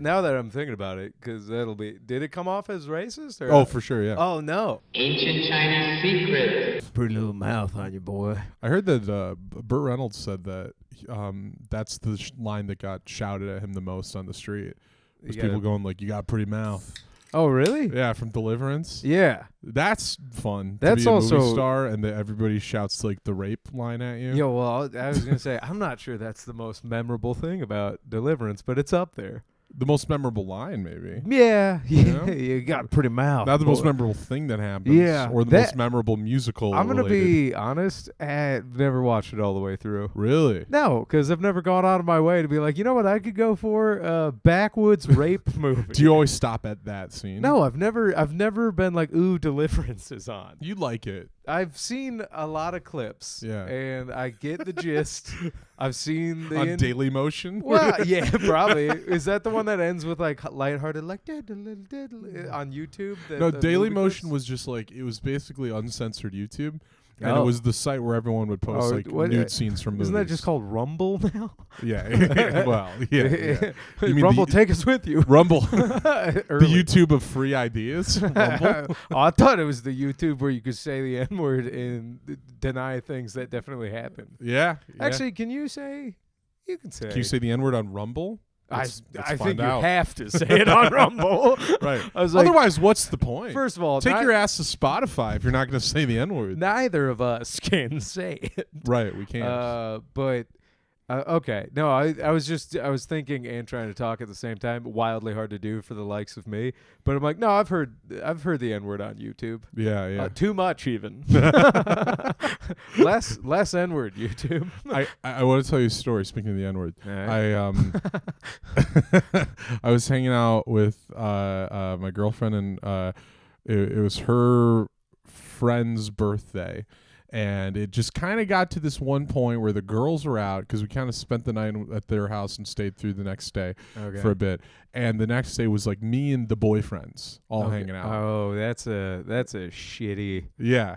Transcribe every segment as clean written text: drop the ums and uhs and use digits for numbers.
Now that I'm thinking about it, because that'll be. Did it come off as racist? Or Oh, for sure, yeah. Oh no. Ancient Chinese secret. Pretty little mouth on you, boy. I heard that Burt Reynolds said that that's the line that got shouted at him the most on the street. Was people going like, "You got a pretty mouth." Oh really? Yeah, from Deliverance. Yeah. That's fun. That's to be a also movie star, and that everybody shouts like the rape line at you. Yo, well, I was gonna say I'm not sure that's the most memorable thing about Deliverance, but it's up there. The most memorable line, maybe. Yeah, know? You got a pretty mouth. Not the boy. most memorable thing that happens. Yeah, Or the most memorable musical. I'm gonna related. be honest. I've never watched it all the way through. Really? No, because I've never gone out of my way to be like, you know what, I could go for a backwoods rape movie. Do you always stop at that scene? No, I've never been like, ooh, Deliverance is on. You like it. I've seen a lot of clips. Yeah. And I get the gist. I've seen the on Daily Motion. Well, yeah, probably. Is that the one that ends with like lighthearted, like on YouTube? No, the Daily movie Motion clips? was just like, it was basically uncensored YouTube. And Oh. it was the site where everyone would post like nude scenes from movies. Isn't that just called Rumble now? Yeah. Well, yeah. You mean Rumble, take us with you. Rumble. The YouTube of free ideas. Rumble. Oh, I thought it was the YouTube where you could say the N word and deny things that definitely happened. Yeah. Actually, can you say? You can say. Can you say the N word on Rumble? I Let's think find out. you have to say it on Rumble. Right. I was like, Otherwise, what's the point? first of all, take your ass to Spotify if you're not going to say the N word. neither of us can say it. Right, we can't. But okay. No, I was thinking and trying to talk at the same time. Wildly hard to do for the likes of me. But I'm like, no, I've heard the N word on YouTube. Yeah. Too much even. less N word YouTube. I want to tell you a story. Speaking of the N word, Right. I was hanging out with my girlfriend, and it was her friend's birthday. And it just kind of got to this one point where the girls were out because we kind of spent the night at their house and stayed through the next day for a bit. And the next day was like me and the boyfriends all hanging out. Oh, that's a shitty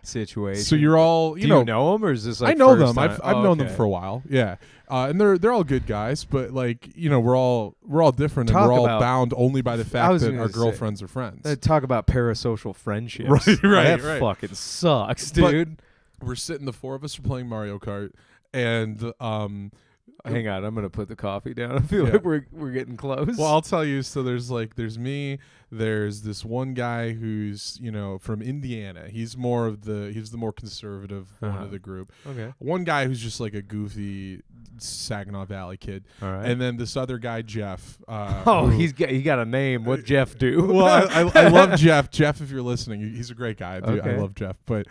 situation. So you're all Do you know them, or is this like I know first them. time? I've known them for a while. Yeah. And they're all good guys, but like, we're all different, and we're all bound only by the fact that our girlfriends are friends. Talk about parasocial friendships. Right. That fucking sucks, dude. We're sitting, the four of us are playing Mario Kart, and hang on, I'm gonna put the coffee down. I feel like we're getting close. Well, I'll tell you. So there's me. There's this one guy who's from Indiana. He's the more conservative one of the group. Okay. One guy who's just like a goofy Saginaw Valley kid. All right. And then this other guy, Jeff. He got a name. What Jeff do? Well, I love Jeff. Jeff, if you're listening, he's a great guy. I love Jeff. But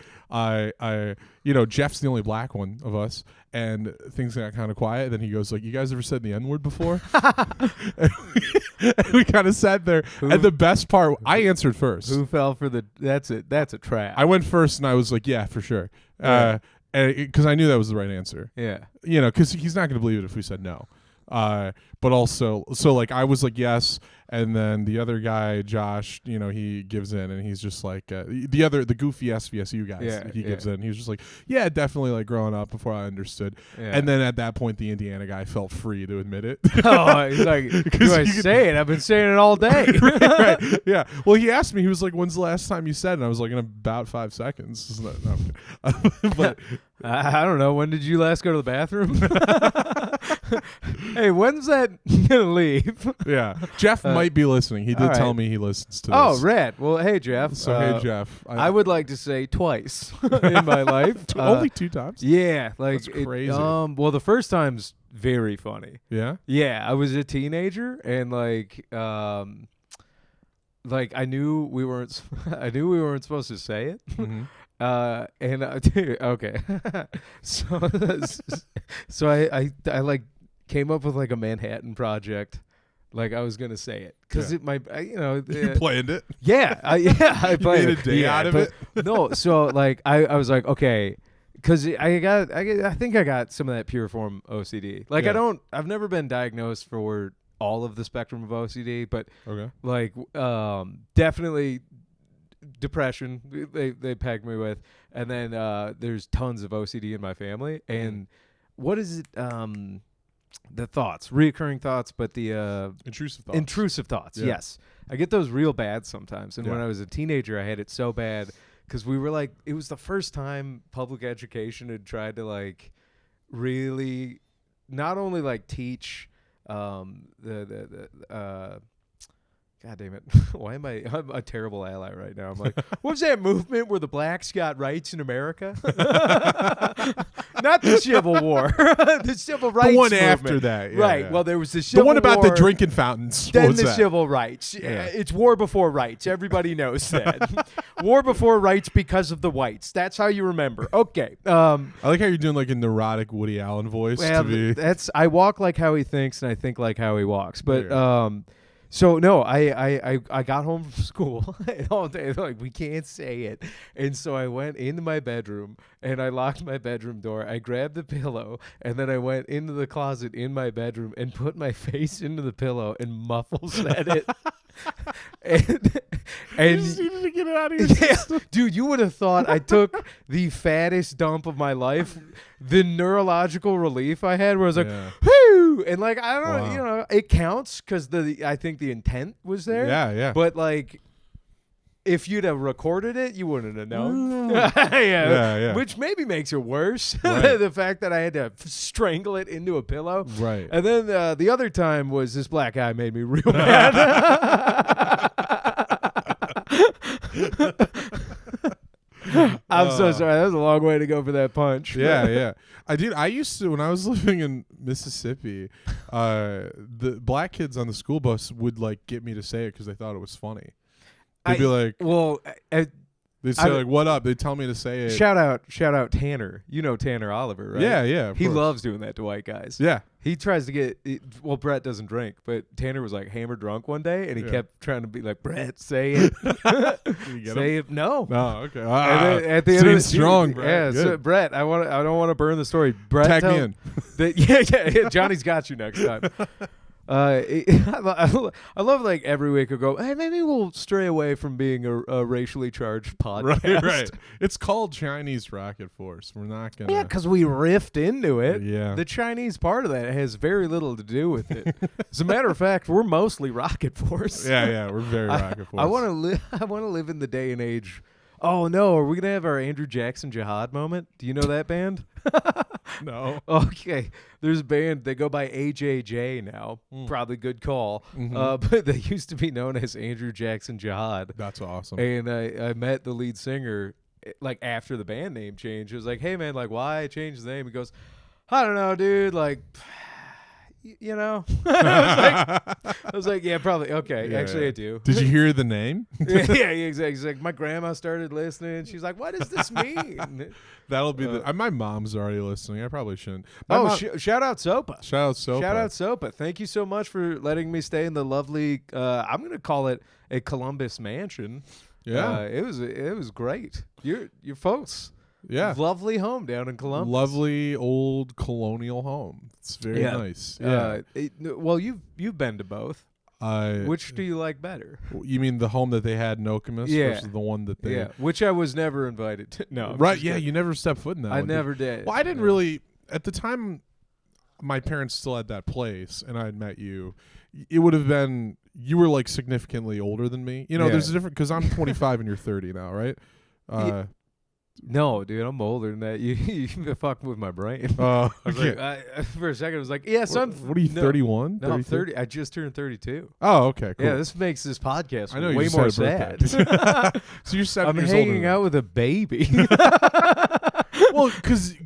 Jeff's the only black one of us. And things got kind of quiet. Then he goes like, "You guys ever said the N word before?" and we kind of sat there. And the best part, I answered first. Who fell for the? That's it. That's a trap. I went first, and I was like, "Yeah, for sure," because I knew that was the right answer. Yeah. Because he's not going to believe it if we said no. But also, so like I was like yes, and then the other guy, Josh, he gives in, and he's just like the goofy SVSU guys. He gives in. He was just like, yeah, definitely, like growing up before I understood. Yeah. And then at that point, the Indiana guy felt free to admit it. Oh, he's like, do I say it? I've been saying it all day. right. Yeah. Well, he asked me. He was like, "When's the last time you said it?" And I was like, "In about 5 seconds." But I don't know. When did you last go to the bathroom? Hey, when's that gonna leave? Yeah, Jeff might be listening. He did tell me he listens to this. Oh, rad. Well, hey, Jeff. So, hey, Jeff. I would like to say twice in my life. Only 2 times? Yeah. Like, that's crazy. Well, the first time's very funny. Yeah? Yeah, I was a teenager, and like I knew we weren't supposed to say it. Mm-hmm. Okay. so I like came up with like a Manhattan Project. Like I was gonna say it because it might, you planned it. Yeah, I planned made a day out of it. No, so like I was like, okay, because I think I got some of that pure form OCD. Like I've never been diagnosed for all of the spectrum of OCD, but like definitely depression they pegged me with, and then there's tons of OCD in my family. And what is it? reoccurring thoughts, but the intrusive thoughts. Yeah. Yes, I get those real bad sometimes. And Yeah. when I was a teenager, I had it so bad because we were like, it was the first time public education had tried to like really not only like teach God damn it. Why am I'm a terrible ally right now. I'm like, what was that movement where the blacks got rights in America? Not the Civil War. The Civil Rights The one movement. after that. Yeah, right. yeah. Well, there was the Civil The one about War, the drinking fountains. What then was the that? Civil Rights. Yeah. It's war before rights. Everybody knows that. War before rights because of the whites. That's how you remember. Okay. I like how you're doing like a neurotic Woody Allen voice. Well, to be I walk like how he thinks, and I think like how he walks. But Yeah. so no, I got home from school and all day like we can't say it, and so I went into my bedroom and I locked my bedroom door. I grabbed the pillow and then I went into the closet in my bedroom and put my face into the pillow and muffle said it. And you just needed to get it out of your yeah, system. dude, you would have thought I took the fattest dump of my life. The neurological relief I had, where I was like, Yeah. "Whoo!" and like I don't know, Wow. you know, it counts because I think the intent was there. Yeah, yeah. But like, if you'd have recorded it, you wouldn't have known. Yeah, yeah. Which maybe makes it worse. Right. The fact that I had to strangle it into a pillow. Right. And then the other time was this black guy made me real mad. I'm so sorry. That was a long way to go for that punch. Yeah, yeah. I used to, when I was living in Mississippi, the black kids on the school bus would like get me to say it because they thought it was funny. They'd be like, well, they'd say like, "What up?" They'd tell me to say it. shout out Tanner. You know Tanner Oliver, right? Yeah, yeah. of He course. loves doing that to white guys. Yeah. He tries to get well, Brett doesn't drink, but Tanner was like hammered drunk one day and he Yeah. kept trying to be like, Brett, say it. Did you get Say him? it. No. No, okay. And then at the end of Seems strong, Brett. Yeah, so Good. Brett, I don't want to burn the story. Brett, Tag me in. Yeah, Johnny's got you next time. I love like every week I go, hey, maybe we'll stray away from being a racially charged podcast. Right. It's called Chinese Rocket Force. We're not gonna. Yeah, because we riffed into it. Yeah. The Chinese part of that has very little to do with it. As a matter of fact, we're mostly Rocket Force. Yeah, we're very Rocket Force. I want to live. I want to live in the day and age. Oh no, are we gonna have our Andrew Jackson Jihad moment? Do you know that band? No. Okay, there's a band. They go by AJJ now. Probably good call. But they used to be known as Andrew Jackson Jihad. That's awesome. And I met the lead singer like after the band name change. It was like, hey man, like why change the name? He goes, I don't know, dude. Like, you know. I was like, yeah, probably. Okay, Yeah, actually, yeah. I do. Did you hear the name? Yeah, exactly. He's like, my grandma started listening. She's like, what does this mean? That'll be my mom's already listening. I probably shouldn't. My mom, Shout out Sopa. shout out Sopa. Shout out Sopa. Thank you so much for letting me stay in the lovely, I'm going to call it a Columbus mansion. Yeah. It was great. Your folks. Yeah. Lovely home down in Columbus. Lovely old colonial home. It's very nice. Yeah. Well, you've been to both. Which do you like better? You mean the home that they had in Okemos versus the one that they? Yeah, which I was never invited to. No, I'm Right. just Yeah. kidding. You never stepped foot in that. I one, did never you? did. Well, I didn't really at the time. My parents still had that place, and I had met you. It would have been you were like significantly older than me. You know, Yeah. there's a difference because I'm 25 and you're 30 now, right? No, dude, I'm older than that. You fucked with my brain. I I was like, for a second, I was like, yeah, son. What are you, 31? No, I'm 30. I just turned 32. Oh, okay, cool. Yeah, this makes this podcast I know you way just more had a sad. birthday. So you're 7 I'm years older hanging than out with a baby. well, because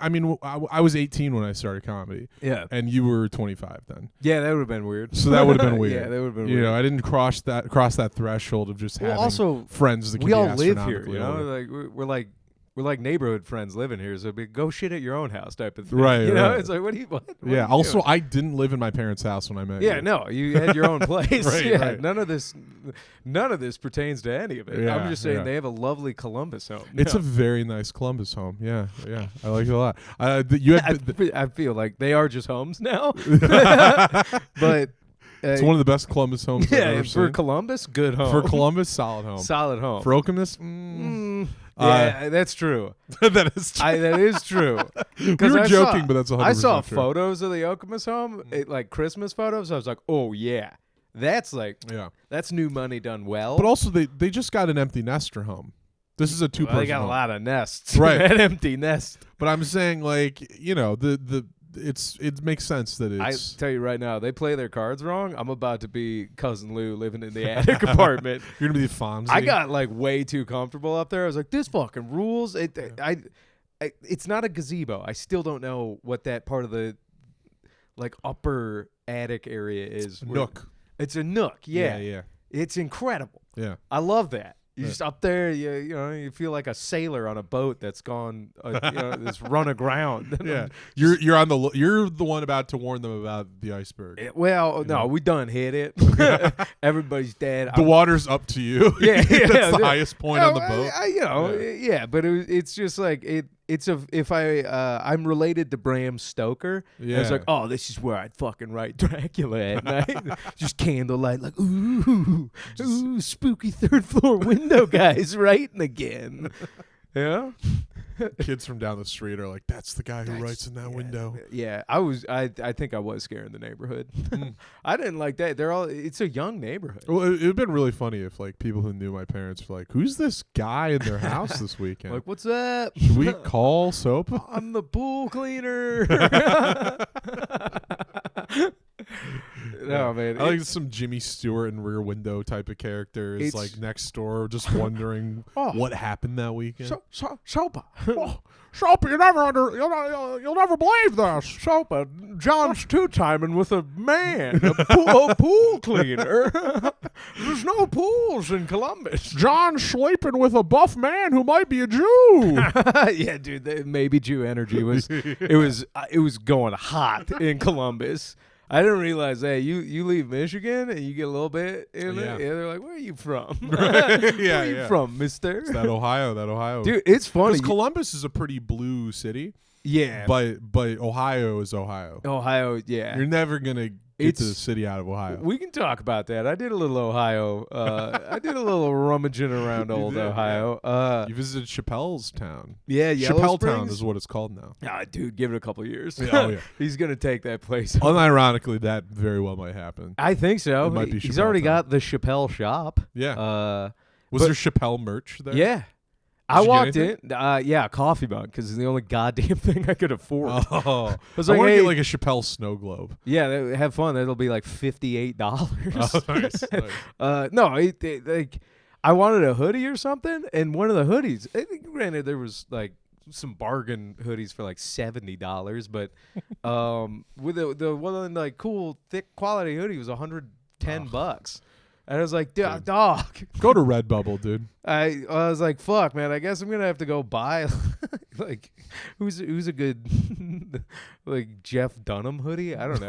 I mean, I was 18 when I started comedy, Yeah. and you were 25 then. Yeah, that would have been weird. So that would have been weird. Yeah, that would have been You weird. know, I didn't cross that threshold of just Well, having also, friends that can we be all live here, astronomically you know? older. Like we're like neighborhood friends living here, so it'd be go shit at your own house type of thing. Right, You know, right. it's like what Yeah. are you Also, doing? I didn't live in my parents' house when I met you. Yeah, no, you had your own place. Right, Yeah, right. None of this pertains to any of it. Yeah, I'm just saying yeah. they have a lovely Columbus home. It's No. a very nice Columbus home. Yeah, yeah. I like it a lot. You had I feel like they are just homes now. But it's one of the best Columbus homes I've yeah, ever for seen. Columbus, good home. For Columbus, solid home. solid home. For Okemos, Yeah, that's true. That is true. That is true. We were joking, but that's 100% I saw true. photos of the Yokomas home, like Christmas photos. I was like, oh, yeah. That's that's new money done well. But also, they just got an empty nester home. This is a two-person They got home. a lot of nests. Right. That empty nest. But I'm saying, like, it makes sense that it's... I tell you right now, they play their cards wrong. I'm about to be Cousin Lou living in the attic apartment. You're going to be the Fonzie. I got like way too comfortable up there. I was like, this fucking rules. It's not a gazebo. I still don't know what that part of the like upper attic area is. Nook. It's a nook. Yeah. Yeah. It's incredible. Yeah. I love that. You're just up there, you feel like a sailor on a boat that's gone, that's run aground. Yeah, you're the one about to warn them about the iceberg. No, we done hit it. Everybody's dead. The water's up to you. Yeah, that's the highest point on the boat. But it's just like if I'm related to Bram Stoker. Yeah, it's like, oh, this is where I'd fucking write Dracula at night. Just candlelight, like ooh, spooky third floor window guys writing again. Yeah. Kids from down the street are like, that's the guy who writes in that window. Yeah, I think I was scaring the neighborhood. I didn't like that. It's a young neighborhood. Well, it would have been really funny if like people who knew my parents were like, who's this guy in their house this weekend? Like, what's up? Should we call Sopa? I'm the pool cleaner. No, man. I like some Jimmy Stewart and Rear Window type of characters, like next door, just wondering what happened that weekend. Sopa. Sopa, you'll never believe this. Sopa, John's two-timing with a man, a pool cleaner. There's no pools in Columbus. John's sleeping with a buff man who might be a Jew. Yeah, dude, maybe Jew energy was it was going hot in Columbus. I didn't realize that you leave Michigan and you get a little bit in it. Yeah, they're like, where are you from? Where are you from, mister? It's that Ohio. Dude, it's funny. Because Columbus is a pretty blue city. Yeah. But Ohio is Ohio. Ohio, yeah. You're never going to get to the city out of Ohio. We can talk about that. I did a little Ohio. I did a little rummaging around old Ohio. You visited Chappelle's town. Yeah, Chappelle Town is what it's called now. Ah, dude, give it a couple years. Yeah. He's going to take that place. Unironically, that very well might happen. I think so. It might be He's Chappelle already Town. got the Chappelle shop. Yeah. Was there Chappelle merch there? Yeah. I walked in, a coffee mug because it's the only goddamn thing I could afford. Oh, I was I like, want to hey, get like a Chappelle snow globe. Yeah, have fun. That'll be like $58. Oh, nice. No, like I wanted a hoodie or something, and one of the hoodies. Granted, there was like some bargain hoodies for like $70, but with the one like cool thick quality hoodie was $110. And I was like, dog. Go to Redbubble, dude. I was like, fuck, man. I guess I'm gonna have to go buy like who's a good like Jeff Dunham hoodie. I don't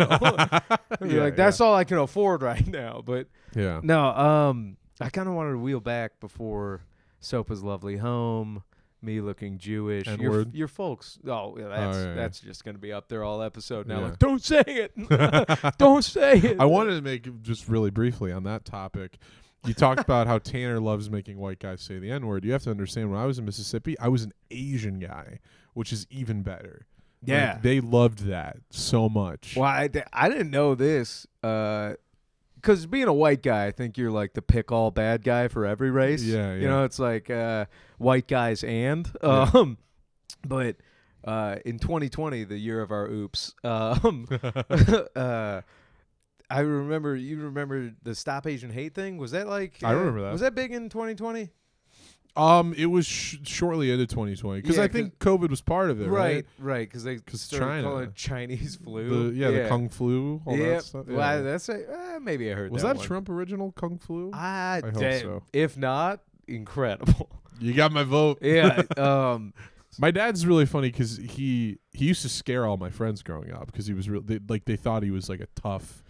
know. That's all I can afford right now. But no, I kind of wanted to wheel back before Sopa's lovely home. Me looking Jewish. Your folks. Oh, yeah, that's just going to be up there all episode now. Yeah. Like, don't say it. Don't say it. I wanted to make just really briefly on that topic. You talked about how Tanner loves making white guys say the N-word. You have to understand, when I was in Mississippi, I was an Asian guy, which is even better. Yeah. Like, they loved that so much. Well, I didn't know this. Because being a white guy, I think you're like the pick-all bad guy for every race. Yeah. You know, it's like white guys and. But in 2020, the year of our oops, I remember, you remember the Stop Asian Hate thing? Was that like... I remember that. Was that big in 2020? It was shortly into 2020 because I think COVID was part of it, right? Right, because they started calling it Chinese flu. The Kung Flu, all that stuff. Yeah. Well, that's maybe I heard was that that one. Trump original Kung Flu? I hope so. If not, incredible. You got my vote. Yeah. My dad's really funny because he used to scare all my friends growing up because he was they thought he was like a tough,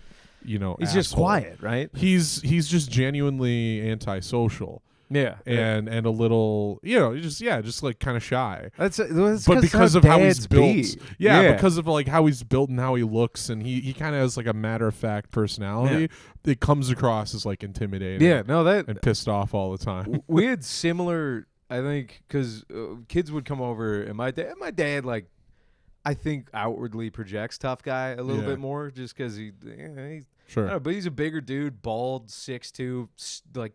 he's asshole. Just quiet, right? He's just genuinely antisocial. Yeah, and a little, just like kind of shy. That's but because of how he's built, because of like how he's built and how he looks, and he kind of has like a matter of fact personality. Yeah. It comes across as like intimidating. Yeah, no, and pissed off all the time. We had similar I think because kids would come over, and my dad like, I think outwardly projects tough guy a little bit more, just because he's sure. I don't know, but he's a bigger dude, bald, 6'2", like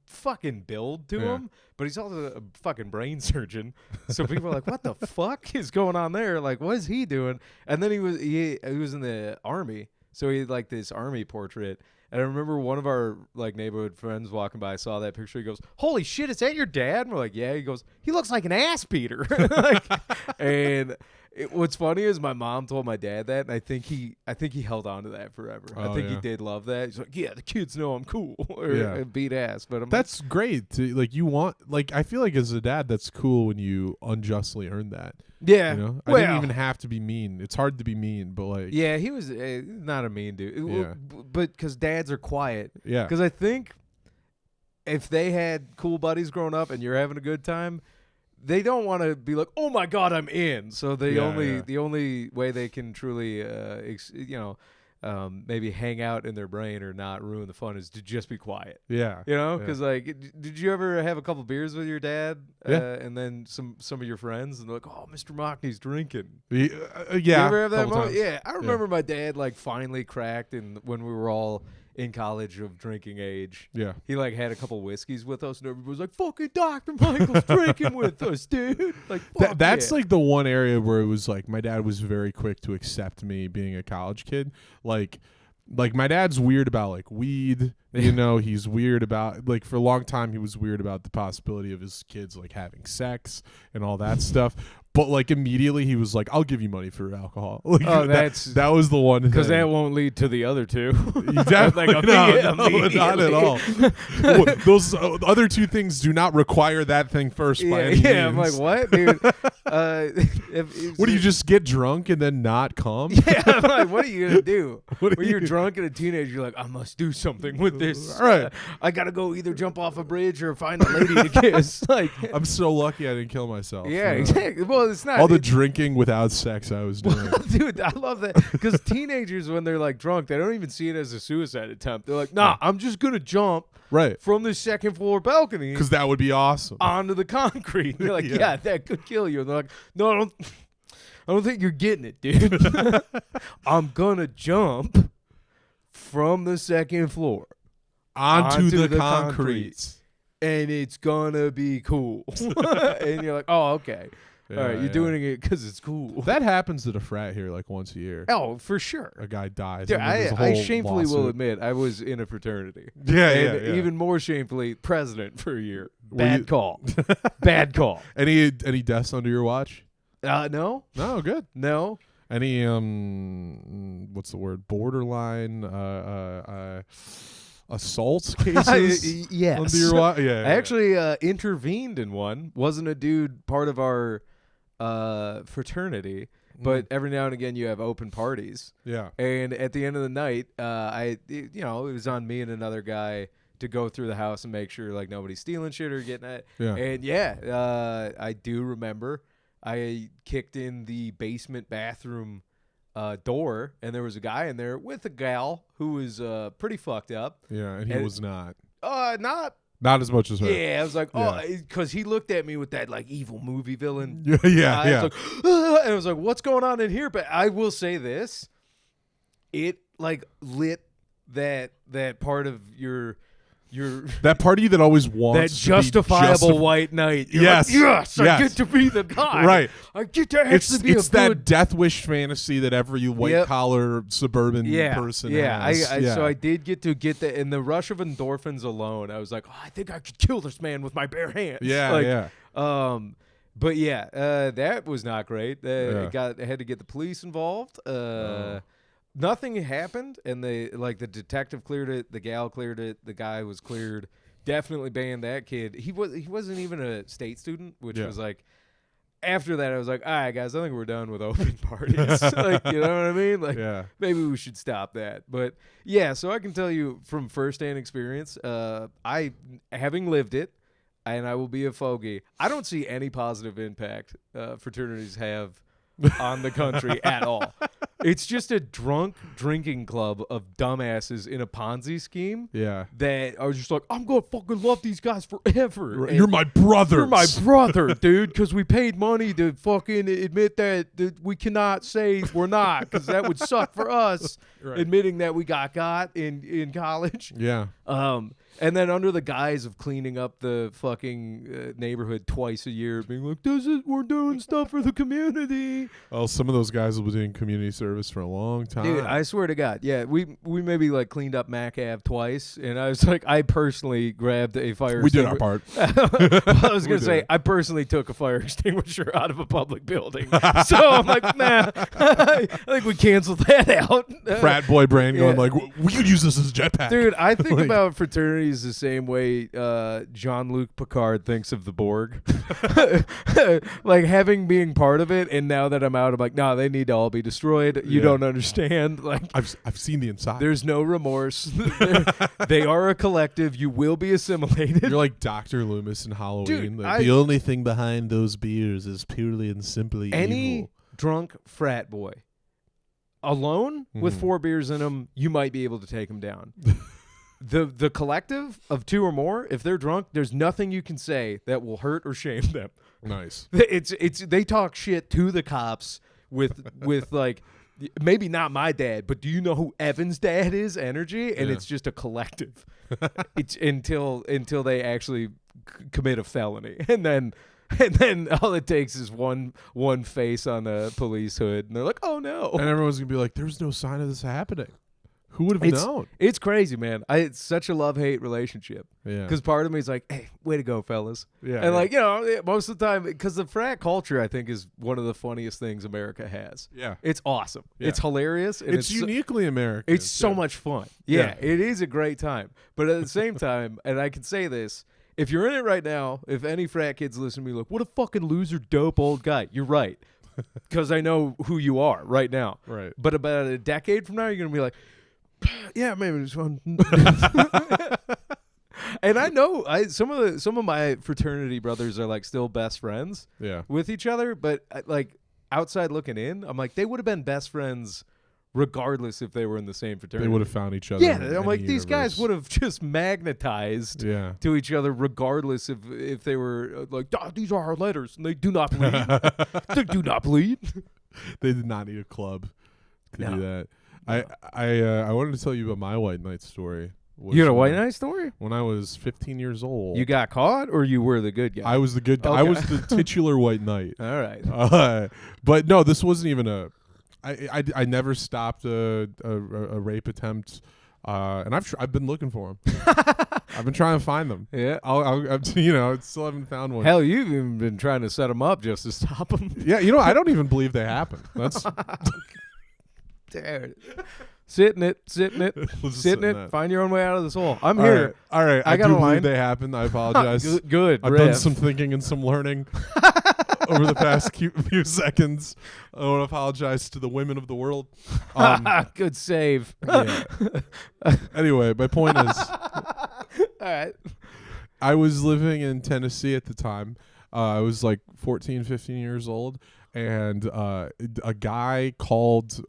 fucking build to him. But he's also a fucking brain surgeon, so people are like, "What the fuck is going on there? Like, what is he doing?" And then he was in the army, so he had like this army portrait. And I remember one of our like neighborhood friends walking by, saw that picture. He goes, "Holy shit, is that your dad?" And we're like, "Yeah." He goes, "He looks like an ass beater." And what's funny is my mom told my dad that, and I think he held on to that forever. I think he did love that. He's like, "Yeah, the kids know I'm cool," or beat ass. But that's great. I feel like as a dad, that's cool when you unjustly earn that. Yeah, you know, I didn't even have to be mean. It's hard to be mean, but like, yeah, he was not a mean dude. Yeah. But because dads are quiet. Yeah, because I think if they had cool buddies growing up and you're having a good time, they don't want to be like, "Oh my God, I'm in." So the only way they can truly, maybe hang out in their brain or not ruin the fun is to just be quiet. Yeah, you know, because like, did you ever have a couple beers with your dad? And then some of your friends, and they're like, "Oh, Mr. Mockney's drinking." Yeah, you ever have that moment? Times. Yeah, I remember my dad like finally cracked, and when we were all in college of drinking age. Yeah. He like had a couple whiskeys with us, and everybody was like, "Fucking Dr. Michael's drinking with us, dude." Like that's like the one area where it was like my dad was very quick to accept me being a college kid. Like my dad's weird about like weed. You know, he's weird about like for a long time he was weird about the possibility of his kids like having sex and all that stuff. But like immediately he was like, "I'll give you money for alcohol." Like, that was the one because that won't lead to the other two. Exactly, like, not at all. Those other two things do not require that thing first. By any means. I'm like, what, dude? What do you just get drunk and then not come? Yeah, I'm like, what are you gonna do? When you're drunk and a teenager, you're like, "I must do something with this. All right, I gotta go either jump off a bridge or find a lady to kiss." Like, I'm so lucky I didn't kill myself. Yeah, exactly. Well, it's not all the drinking without sex I was doing. Dude, I love that because teenagers, when they're like drunk, they don't even see it as a suicide attempt. They're like, "Nah, I'm just gonna jump from the second floor balcony because that would be awesome onto the concrete." You're like, yeah, that could kill you. And they're like, "No, I don't think you're getting it, dude. I'm gonna jump from the second floor onto the concrete. And it's gonna be cool." And you're like, "Oh, okay. All right, you're doing it because it's cool." That happens at a frat here like once a year. Oh, for sure. A guy dies. Dude, I shamefully will admit I was in a fraternity. Yeah. Even more shamefully, president for a year. Bad call. Bad call. Any deaths under your watch? No. No, good. No. Any what's the word? Borderline assault cases? Yes. Under your watch? Yeah. I actually intervened in one. Wasn't a dude part of our fraternity, but every now and again you have open parties. Yeah. And at the end of the night, it was on me and another guy to go through the house and make sure like nobody's stealing shit or getting it. Yeah. And I do remember I kicked in the basement bathroom door, and there was a guy in there with a gal who was pretty fucked up. Yeah, and he was not. Not as much as her. Yeah, I was like, because he looked at me with that like evil movie villain. Yeah. I was like, and I was like, "What's going on in here?" But I will say this: it like lit that part of your that party that always wants that justifiable white knight. Yes, like, yes, I get to be the guy. Right, I get to actually be it's that death wish fantasy that every white collar suburban person has. So I did get that in the rush of endorphins alone. I was like, "Oh, I think I could kill this man with my bare hands." But that was not great. I had to get the police involved. Nothing happened, and the detective cleared it, the gal cleared it, the guy was cleared. Definitely banned that kid. He wasn't even a state student, which was like. After that, I was like, "All right, guys, I think we're done with open parties." Like, you know what I mean? Like, maybe we should stop that. But yeah, so I can tell you from firsthand experience, I having lived it, and I will be a fogey. I don't see any positive impact fraternities have on the country at all. It's just a drunk drinking club of dumbasses in a Ponzi scheme. Yeah. That are just like, I'm gonna fucking love these guys forever. You're my brother. You're my brother, dude, because we paid money to fucking admit that we cannot say we're not, because that would suck for us, admitting that we got in college. Yeah. And then under the guise of cleaning up the fucking neighborhood twice a year, being like, we're doing stuff for the community. Well, some of those guys will be doing community service for a long time. Dude, I swear to God. Yeah, we maybe like cleaned up Mac Ave twice, and I was like, I personally grabbed a fire We did our part. I was going to say, I personally took a fire extinguisher out of a public building. So I'm like, nah, I think we canceled that out. Frat boy brain going like, we could use this as a jetpack. Dude, I think about fraternities the same way Jean-Luc Picard thinks of the Borg. Like having being part of it, and now that I'm out, I'm like, nah, they need to all be destroyed. You don't understand. Like I've seen the inside. There's no remorse. They are a collective. You will be assimilated. You're like Dr. Loomis in Halloween. Dude, like, the only thing behind those beers is purely and simply any evil. drunk frat boy alone with 4 beers in them, you might be able to take them down. The collective of 2 or more, if they're drunk, there's nothing you can say that will hurt or shame them. Nice. It's they talk shit to the cops with like, maybe not my dad, but do you know who Evan's dad is? Energy, and it's just a collective. It's until they actually commit a felony, and then all it takes is one face on a police hood, and they're like, oh no, and everyone's gonna be like, there's no sign of this happening. Who would have known? It's crazy, man. It's such a love-hate relationship. Yeah. Because part of me is like, hey, way to go, fellas. Yeah. And like, you know, most of the time, because the frat culture, I think, is one of the funniest things America has. Yeah. It's awesome. Yeah. It's hilarious. And it's uniquely American. It's so much fun. Yeah, it is a great time. But at the same time, and I can say this, if you're in it right now, if any frat kids listen to me like, what a fucking loser, dope old guy, you're right. Because I know who you are right now. Right. But about a decade from now, you're going to be like, yeah, maybe it's fun. And I know some of my fraternity brothers are like still best friends with each other, but like outside looking in, I'm like, they would have been best friends regardless if they were in the same fraternity. They would have found each other. Yeah, I'm like, these guys would have just magnetized to each other regardless if they were like, these are our letters and they do not bleed. They do not bleed. They did not need a club to do that. I wanted to tell you about my white knight story. You had a white knight story? When I was 15 years old. You got caught, or you were the good guy? I was the good guy. Okay. I was the titular white knight. All right. But no, this wasn't even a. I never stopped a rape attempt, and I've been looking for them. I've been trying to find them. Yeah, I still haven't found one. Hell, you've even been trying to set them up just to stop them. Yeah, I don't even believe they happened. That's. Sitting it. Find your own way out of this hole. I'm here. All right. I got a line. They happened. I apologize. Good. I've done some thinking and some learning over the past few seconds. I want to apologize to the women of the world. Good save. Yeah. Anyway, my point is, all right. I was living in Tennessee at the time. I was like 14, 15 years old. And a guy called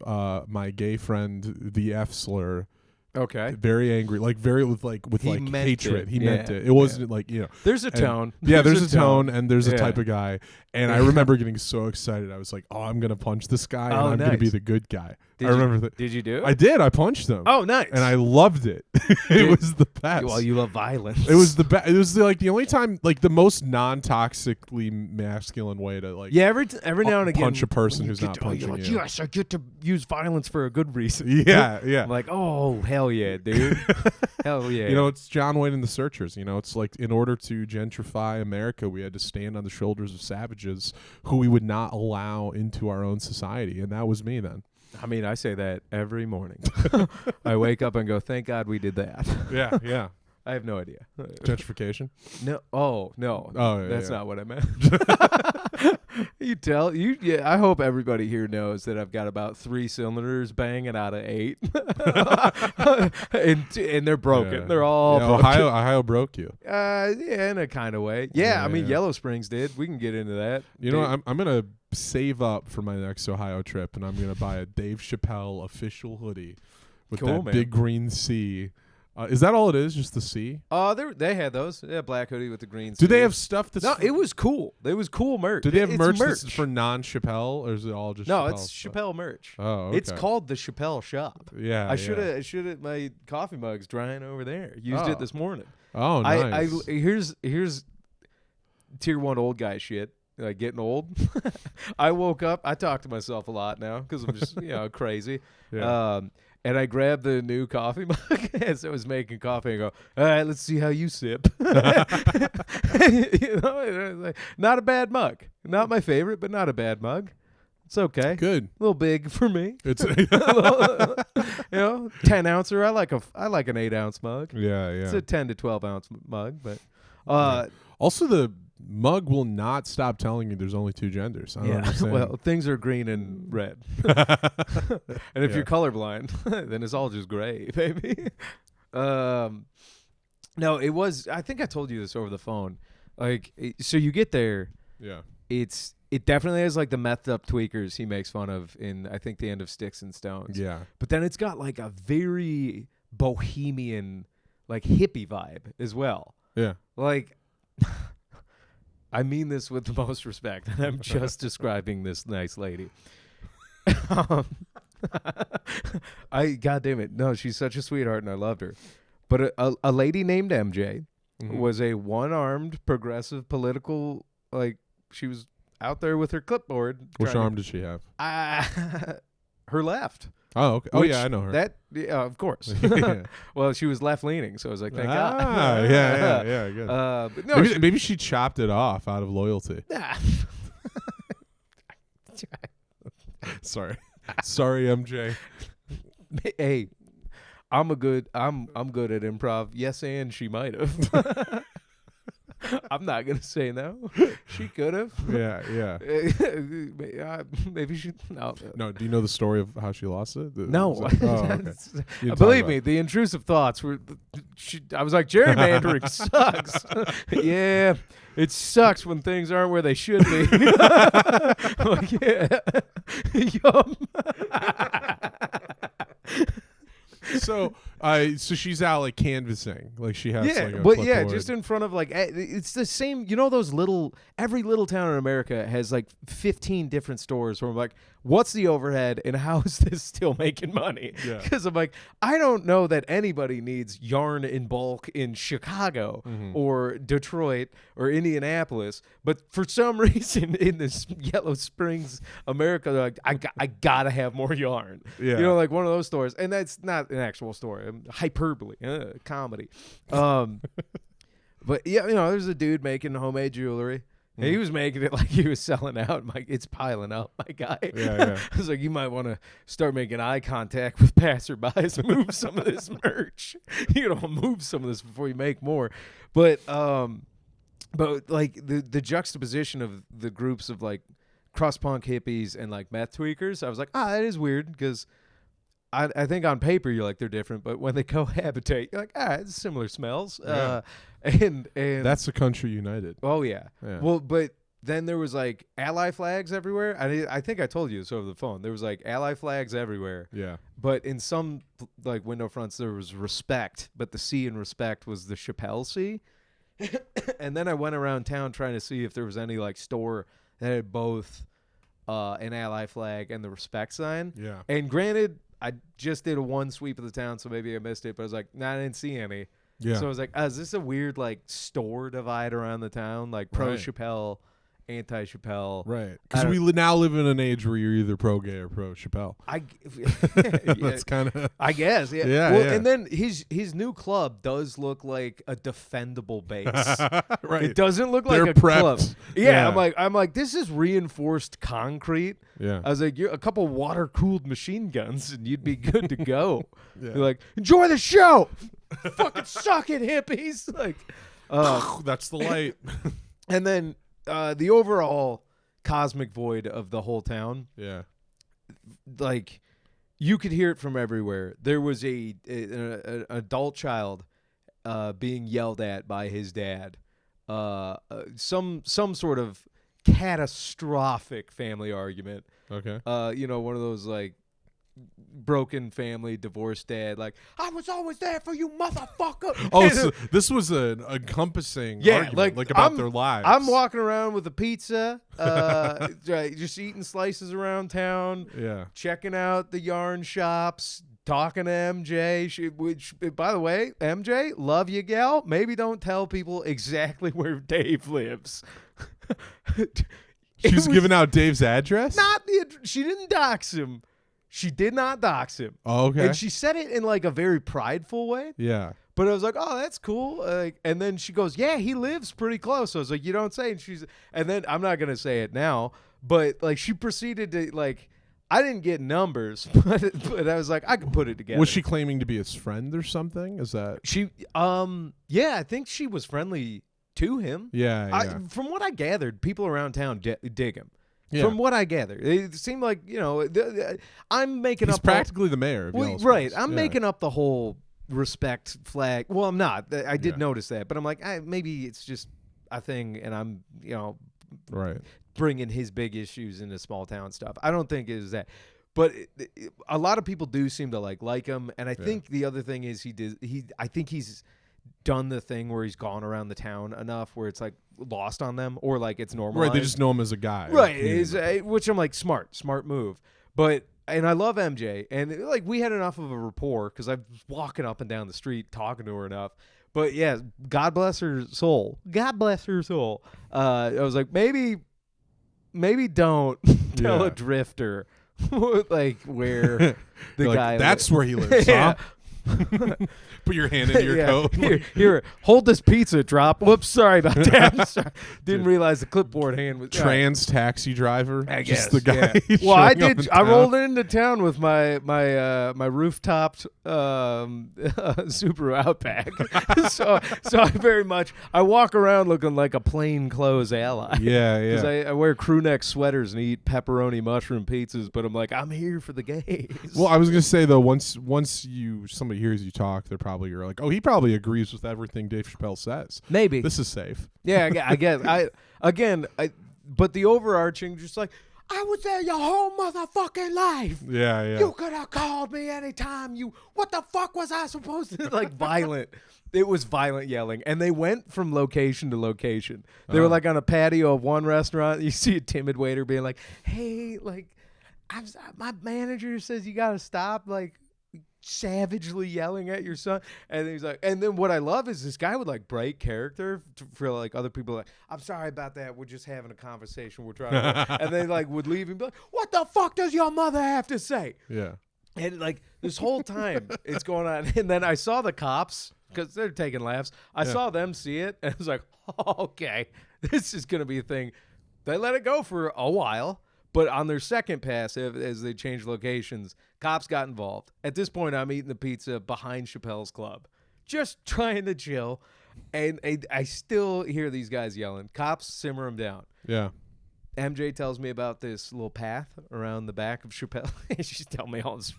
my gay friend the F slur. Okay. Very angry, like with hatred. He meant it. It wasn't like, There's a tone. Yeah, there's a tone, and there's a type of guy. And I remember getting so excited. I was like, "Oh, I'm gonna punch this guy, and I'm gonna be the good guy." I remember that. Did you do it? I did. I punched him. Oh, nice. And I loved it. It was the best. Well, you love violence. It was the best. It was the only time, like the most non-toxically masculine way to like. Yeah, every now and again punch a person who's not punching like, you. Yes, I get to use violence for a good reason. Yeah. I'm like, oh hell yeah, dude. Hell yeah. It's John Wayne and the Searchers. It's like in order to gentrify America, we had to stand on the shoulders of savages who we would not allow into our own society, and that was me then. I mean, I say that every morning. I wake up and go, thank God we did that. Yeah. I have no idea. Gentrification? No. Oh, no. Oh, yeah, That's yeah. not what I meant. Yeah, I hope everybody here knows that I've got about 3 cylinders banging out of 8. and they're broken. Yeah. They're all broken. Ohio broke you. Yeah, in a kind of way. Yeah, I mean, Yellow Springs did. We can get into that. You know, I'm going to save up for my next Ohio trip, and I'm going to buy a Dave Chappelle official hoodie with big green C. Is that all it is? Just the C? They had those. Yeah, black hoodie with the green C. Do they have stuff that's... No, it was cool. It was cool merch. Do they have merch that's for non-Chappelle, or is it all just Chappelle it's stuff? Chappelle merch. Oh, okay. It's called the Chappelle Shop. Yeah, I should have my coffee mug's drying over there. Used it this morning. Oh, nice. Here's tier 1 old guy shit. Like getting old. I woke up. I talk to myself a lot now because I'm just crazy. Yeah. And I grabbed the new coffee mug as I was making coffee and go, all right, let's see how you sip. Like, not a bad mug. Not my favorite, but not a bad mug. It's okay. Good. A little big for me. It's 10-ouncer. I like an 8-ounce mug. Yeah. It's a 10 to 12-ounce mug, but also the mug will not stop telling you there's only 2 genders. I don't understand. Well, things are green and red. And if you're colorblind, then it's all just gray, baby. No, it was, I think I told you this over the phone. Like, so you get there. Yeah. It definitely has like the methed up tweakers he makes fun of in, I think, the end of Sticks and Stones. Yeah. But then it's got like a very bohemian, like hippie vibe as well. Yeah. Like, I mean this with the most respect, and I'm just describing this nice lady. God damn it. No, she's such a sweetheart, and I loved her. But a lady named MJ was a one-armed progressive political, like, she was out there with her clipboard. Which arm does she have? Her left. Oh, okay. Oh, yeah, I know her. That, of course. Well, she was left-leaning, so I was like, thank God. Yeah, good. But no, maybe she chopped it off out of loyalty. Sorry, MJ. Hey, I'm good at improv. Yes, and she might have. I'm not gonna say no. She could have. Yeah. Maybe she. No. No. Do you know the story of how she lost it? No. Okay. Believe me, the intrusive thoughts were. I was like, gerrymandering sucks. Yeah, it sucks when things aren't where they should be. Like, yeah. Yum. So she's out like canvassing, like she has. Yeah, like, a but clipboard. just in front of like it's the same. You know those every little town in America has like 15 different stores where I'm like, what's the overhead and how is this still making money? Because I'm like, I don't know that anybody needs yarn in bulk in Chicago or Detroit or Indianapolis, but for some reason in this Yellow Springs, America, they're like, I gotta have more yarn. Yeah. You know, like one of those stores, and that's not an actual story. Hyperbole, comedy. But yeah, there's a dude making homemade jewelry. And he was making it like he was selling out. I'm like, it's piling up, my guy. Yeah. I was like, you might want to start making eye contact with passerbys. Move some of this merch. Move some of this before you make more. But like the juxtaposition of the groups of like crust punk hippies and like meth tweakers, I was like, that is weird because I think on paper you're like they're different, but when they cohabitate, you're like, it's similar smells. Yeah. And that's the country united. Oh yeah. Well, but then there was like ally flags everywhere. I think I told you this over the phone. There was like ally flags everywhere. Yeah. But in some like window fronts there was respect, but the C in respect was the Chappelle C. And then I went around town trying to see if there was any like store that had both an ally flag and the respect sign. Yeah. And granted, I just did a one sweep of the town, so maybe I missed it. But I was like, I didn't see any. Yeah. So I was like, is this a weird like store divide around the town, like pro Chappelle, anti Chappelle? Right. Because we now live in an age where you're either pro gay or pro Chappelle. That's kind of. I guess. Yeah. Yeah. Well, and then his new club does look like a defendable base. Right. It doesn't look They're like a prepped. club. Yeah. I'm like, this is reinforced concrete. Yeah. I was like, you're a couple water cooled machine guns and you'd be good to go. Yeah. You're like, enjoy the show. Fucking suck it, hippies. Like, that's the light. And then the overall cosmic void of the whole town. Yeah. Like, you could hear it from everywhere. There was an adult child being yelled at by his dad. Some sort of catastrophic family argument. Okay. One of those like broken family, divorced dad, like, I was always there for you, motherfucker. Oh, so this was an encompassing argument, like about their lives. I'm walking around with a pizza, just eating slices around town, checking out the yarn shops, talking to MJ, which, by the way, MJ, love you, gal. Maybe don't tell people exactly where Dave lives. She's giving out Dave's address? She didn't dox him. She did not dox him. Oh, okay. And she said it in like a very prideful way. Yeah. But I was like, oh, that's cool. And then she goes, yeah, he lives pretty close. So I was like, you don't say. And then I'm not going to say it now, but like she proceeded to like, I didn't get numbers, but I was like, I could put it together. Was she claiming to be his friend or something? Is that? She, yeah, I think she was friendly to him. Yeah. From what I gathered, people around town dig him. Yeah. From what I gathered, it seemed like, I'm making He's up. practically the mayor of Yellow Springs. Right. I'm making up the whole respect flag. Well, I'm not. I did notice that, but I'm like, maybe it's just a thing, and I'm, right, bringing his big issues into small town stuff. I don't think it is that. But a lot of people do seem to like him, and I think the other thing is I think he's done the thing where he's gone around the town enough where it's like lost on them, or like it's normal. Right, they just know him as a guy. Right, which I'm like, smart move. And I love MJ, and like we had enough of a rapport because I was walking up and down the street talking to her enough. But yeah, God bless her soul. God bless her soul. I was like, maybe don't tell a drifter like where the guy like, that's where he lives. Huh? Put your hand in your coat. Here, hold this pizza. Drop. Whoops, sorry about that. Sorry. Didn't realize the clipboard hand was trans taxi driver. I guess just the guy. Yeah. Well, I did. I rolled into town with my roof-topped Subaru Outback. so I walk around looking like a plain clothes ally. Yeah. Because I wear crew neck sweaters and eat pepperoni mushroom pizzas, but I'm like, I'm here for the gays. Well, I was gonna say though, once somebody hears you talk, they're probably like, oh, he probably agrees with everything Dave Chappelle says. Maybe this is safe. Yeah, I guess. But the overarching, just like, I was there your whole motherfucking life. Yeah. You could have called me anytime. What the fuck was I supposed to like? Violent. It was violent yelling, and they went from location to location. They were like on a patio of one restaurant. You see a timid waiter being like, "Hey, like, my manager says you gotta stop, like." Savagely yelling at your son, and he's like, and then what I love is this guy would like break character for like other people, like, I'm sorry about that, we're just having a conversation, we're trying to and they like would leave and be like, what the fuck does your mother have to say? Yeah. And like this whole time it's going on, and then I saw the cops because they're taking laughs. I saw them see it, and I was like, oh, okay, this is gonna be a thing. They let it go for a while. But on their second pass, as they changed locations, cops got involved. At this point, I'm eating the pizza behind Chappelle's Club, just trying to chill. And I still hear these guys yelling. Cops simmer them down. Yeah. MJ tells me about this little path around the back of Chappelle. She's telling me all this.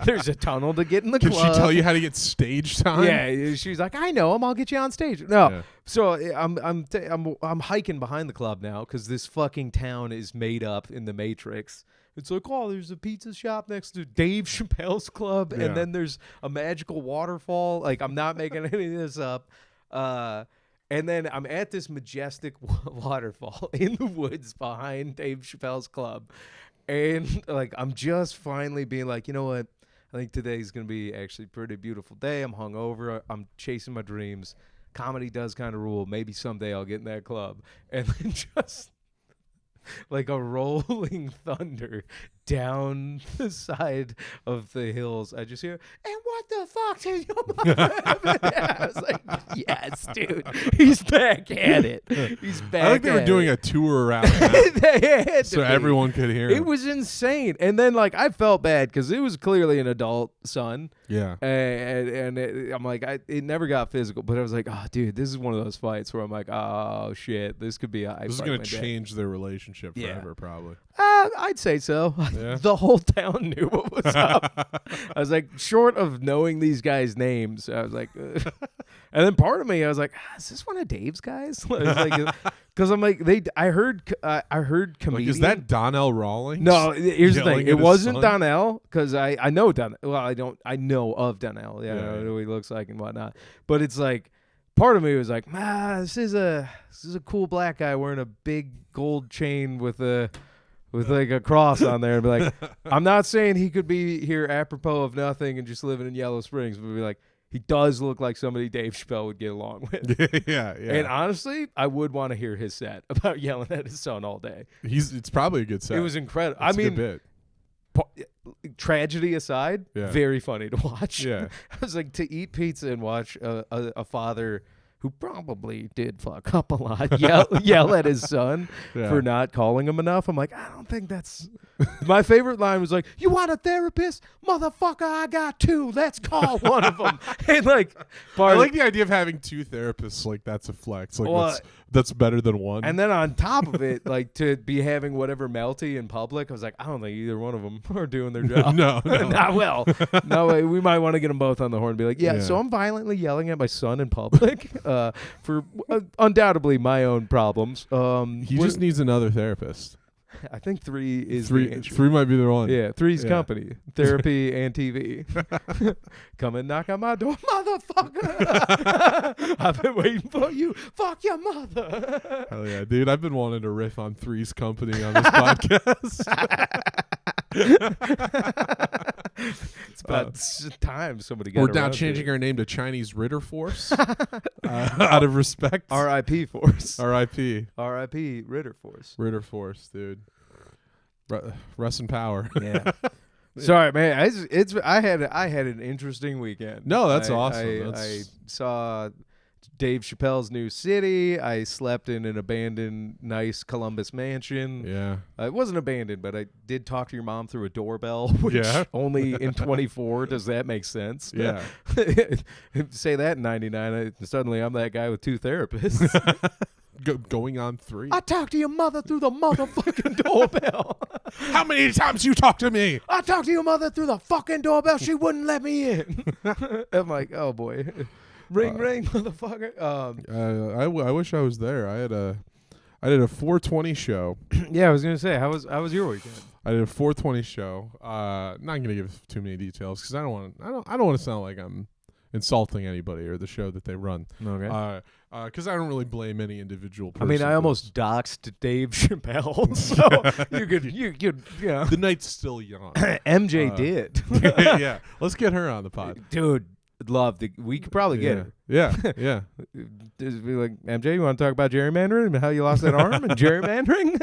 There's a tunnel to get in the club. Did she tell you how to get stage time? Yeah, she's like, I know him. I'll get you on stage. No, so I'm hiking behind the club now because this fucking town is made up in the Matrix. It's like, oh, there's a pizza shop next to Dave Chappelle's Club, and then there's a magical waterfall. Like, I'm not making any of this up. And then I'm at this majestic waterfall in the woods behind Dave Chappelle's Club. And like, I'm just finally being like, you know what? I think today's going to be actually a pretty beautiful day. I'm hungover. I'm chasing my dreams. Comedy does kind of rule. Maybe someday I'll get in that club. And then just like a rolling thunder, down the side of the hills, I just hear, and what the fuck did your mother have?" I was like, yes, dude. He's back at it. He's back I think they were doing a tour around that, so everyone could hear him. It was insane. And then, like, I felt bad because it was clearly an adult son. Yeah. And I'm like, it never got physical, but I was like, oh, dude, this is one of those fights where I'm like, oh, shit, this could be a high. This is going to change their relationship forever, probably. I'd say so. Yeah. The whole town knew what was up. I was like, short of knowing these guys' names, I was like, and then part of me, I was like, is this one of Dave's guys? Because I'm like, I heard comedian. Like, is that Donnell Rawlings? No, here's the thing. It wasn't Donnell because I know Donnell. Well, I know of Donnell. Yeah, I know what he looks like and whatnot. But it's like, part of me was like, this is a cool black guy wearing a big gold chain with like a cross on there, and be like, I'm not saying he could be here apropos of nothing and just living in Yellow Springs, but be like, he does look like somebody Dave Chappelle would get along with. yeah. And honestly, I would want to hear his set about yelling at his son all day. It's probably a good set. It was incredible. It's a good bit. Tragedy aside, very funny to watch. Yeah. I was like, to eat pizza and watch a father who probably did fuck up a lot yell at his son for not calling him enough. I'm like, I don't think that's... My favorite line was like, you want a therapist? Motherfucker, I got two. Let's call one of them. And like... I like the idea of having two therapists. Like, that's a flex. Like, that's better than one. And then on top of it, like, to be having whatever melty in public, I was like, I don't think either one of them are doing their job. No. Not well. No way. We might want to get them both on the horn and be like, so I'm violently yelling at my son in public for undoubtedly my own problems. He just needs another therapist. I think 3 is three might be the one. Yeah, 3's company, therapy, and TV. Come and knock on my door, motherfucker. I've been waiting for you. Fuck your mother. Hell yeah, dude. I've been wanting to riff on 3's company on this podcast. It's about time somebody got We're now changing our name to Chinese Ritter Force out of respect. R.I.P. Force. R.I.P. R.I.P. Ritter Force. Ritter Force, dude. Rest in power. Yeah. Sorry, man. I had an interesting weekend. No, that's awesome. I saw Dave Chappelle's new city. I slept in an abandoned, nice Columbus mansion. Yeah. It wasn't abandoned, but I did talk to your mom through a doorbell, which only in 24 does that make sense. Yeah. Say that in 99, suddenly I'm that guy with 2 therapists. Going on 3. I talked to your mother through the motherfucking doorbell. How many times you talked to me? I talked to your mother through the fucking doorbell. She wouldn't let me in. I'm like, oh boy. Ring, ring, motherfucker. I wish I was there. I did a 420 show. Yeah, I was gonna say, how was your weekend? I did a 420 show. Not gonna give too many details because I don't want to sound like I'm insulting anybody or the show that they run. Okay. Because I don't really blame any individual person. I mean, I almost doxed Dave Chappelle, so you could, yeah. The night's still young. MJ did. Yeah. Let's get her on the pod. Dude, we could probably get her. Yeah. Just be like, MJ, you want to talk about gerrymandering and how you lost that arm and gerrymandering?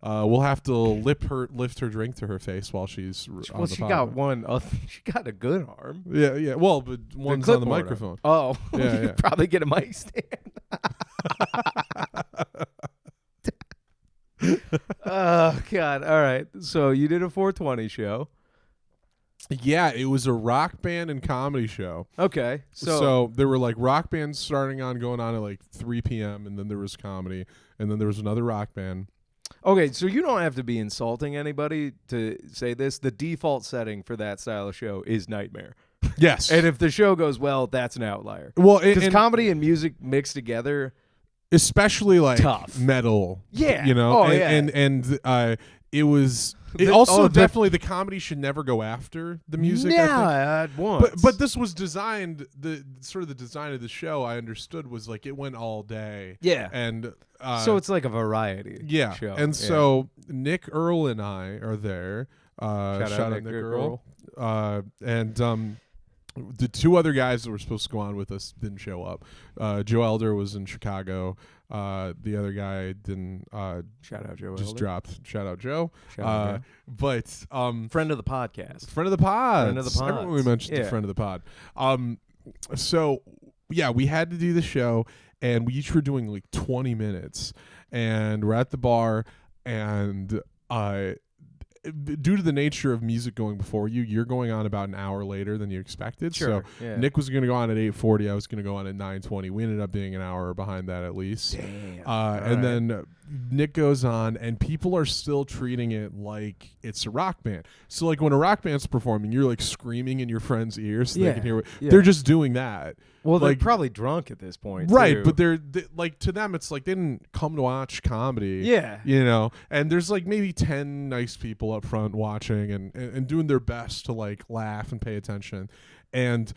We'll have to lift her drink to her face while she's on the she pod. got one. She got a good arm. Yeah. Well, but one's on the microphone. Oh, yeah. You could probably get a mic stand. Oh God! All right. So you did a 420 show. Yeah, it was a rock band and comedy show. Okay. So there were like rock bands going on at like 3 p.m. and then there was comedy and then there was another rock band. Okay, so you don't have to be insulting anybody to say this. The default setting for that style of show is nightmare. Yes. And if the show goes well, that's an outlier. Well, because comedy and music mixed together, especially like tough metal. Yeah. You know, it was. It also definitely the comedy should never go after the music. Yeah, at once. But this was designed. The design of the show I understood was like it went all day. Yeah, and so it's like a variety. Show. And so Nick Earl and I are there. Shout out Nick Earl. And The two other guys that were supposed to go on with us didn't show up. Joe Elder was in Chicago. The other guy didn't. Shout out Joe just Elder. dropped. Shout out Joe. Shout out Joe. But friend of the podcast. Friend of the pod. Friend of the pods. Everyone we mentioned the friend of the pod. So yeah, we had to do the show, and we each were doing like 20 minutes, and we're at the bar, and due to the nature of music going before you, you're going on about an hour later than you expected. Sure. So Yeah. Nick was going to go on at 8:40. I was going to go on at 9:20. We ended up being an hour behind that at least. Damn. Then Nick goes on, and people are still treating it like it's a rock band. So like when a rock band's performing, you're like screaming in your friend's ears so they can hear. They're just doing that. Well, they're like, probably drunk at this point, right? too. But they're like, to them, it's like they didn't come to watch comedy. Yeah. You know, and there's like maybe 10 nice people up front watching and doing their best to like laugh and pay attention. And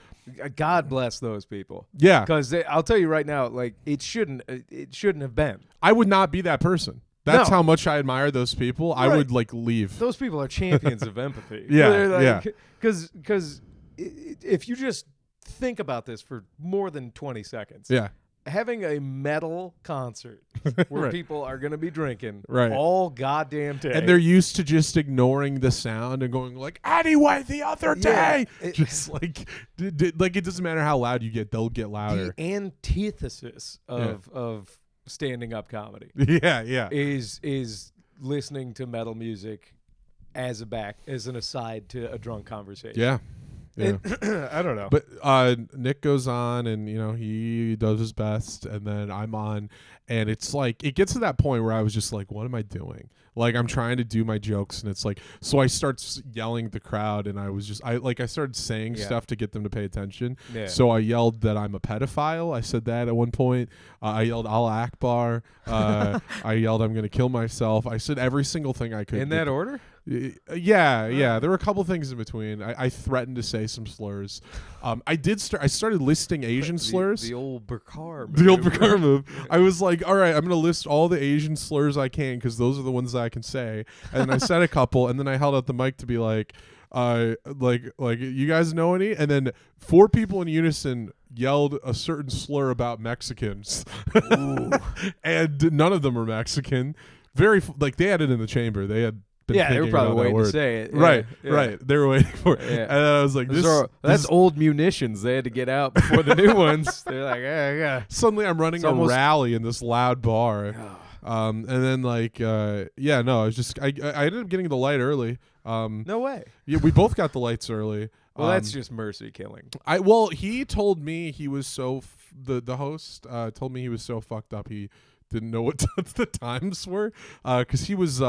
God bless those people. yeah, Because I'll tell you right now, like it shouldn't have been. I would not be that person. That's No. how much I admire those people. I Right. would like leave. Those people are champions of empathy. Yeah, yeah. Because if you just think about this for more than 20 seconds, Yeah. having a metal concert where Right. people are going to be drinking Right. all goddamn day. And they're used to just ignoring the sound and going like, anyway, the other day. Yeah, Just like, like it doesn't matter how loud you get, they'll get louder. the antithesis of standing up comedy Yeah, yeah. is listening to metal music as an aside to a drunk conversation. Yeah. Yeah. I don't know. But Nick goes on, and you know he does his best, and then I'm on, and it's like it gets to that point where I was just like, what am I doing? Like I'm trying to do my jokes, and it's like, so I start yelling at the crowd, and I started saying stuff to get them to pay attention. Yeah. So I yelled that I'm a pedophile. I said that at one point. I yelled Allah Akbar. I yelled I'm gonna kill myself. I said every single thing I could. In that order? Yeah. There were a couple things in between. I threatened to say some slurs. I started listing Asian slurs. The old Bakar move. The old Bakar move. I was like, all right, I'm going to list all the Asian slurs I can because those are the ones that I can say. And then I said a couple, and then I held out the mic to be like you guys know any? And then 4 people in unison yelled a certain slur about Mexicans. And none of them were Mexican. They had it in the chamber. They had they were probably waiting to say it. Right. Yeah. They were waiting for it. Yeah. And I was like, that's old munitions. They had to get out before the new ones. They're like, yeah. Suddenly I'm running a rally in this loud bar. And then I ended up getting the light early. No way. Yeah, we both got the lights early. Well, that's just mercy killing. He told me he was the host told me he was so fucked up he didn't know what the times were because he was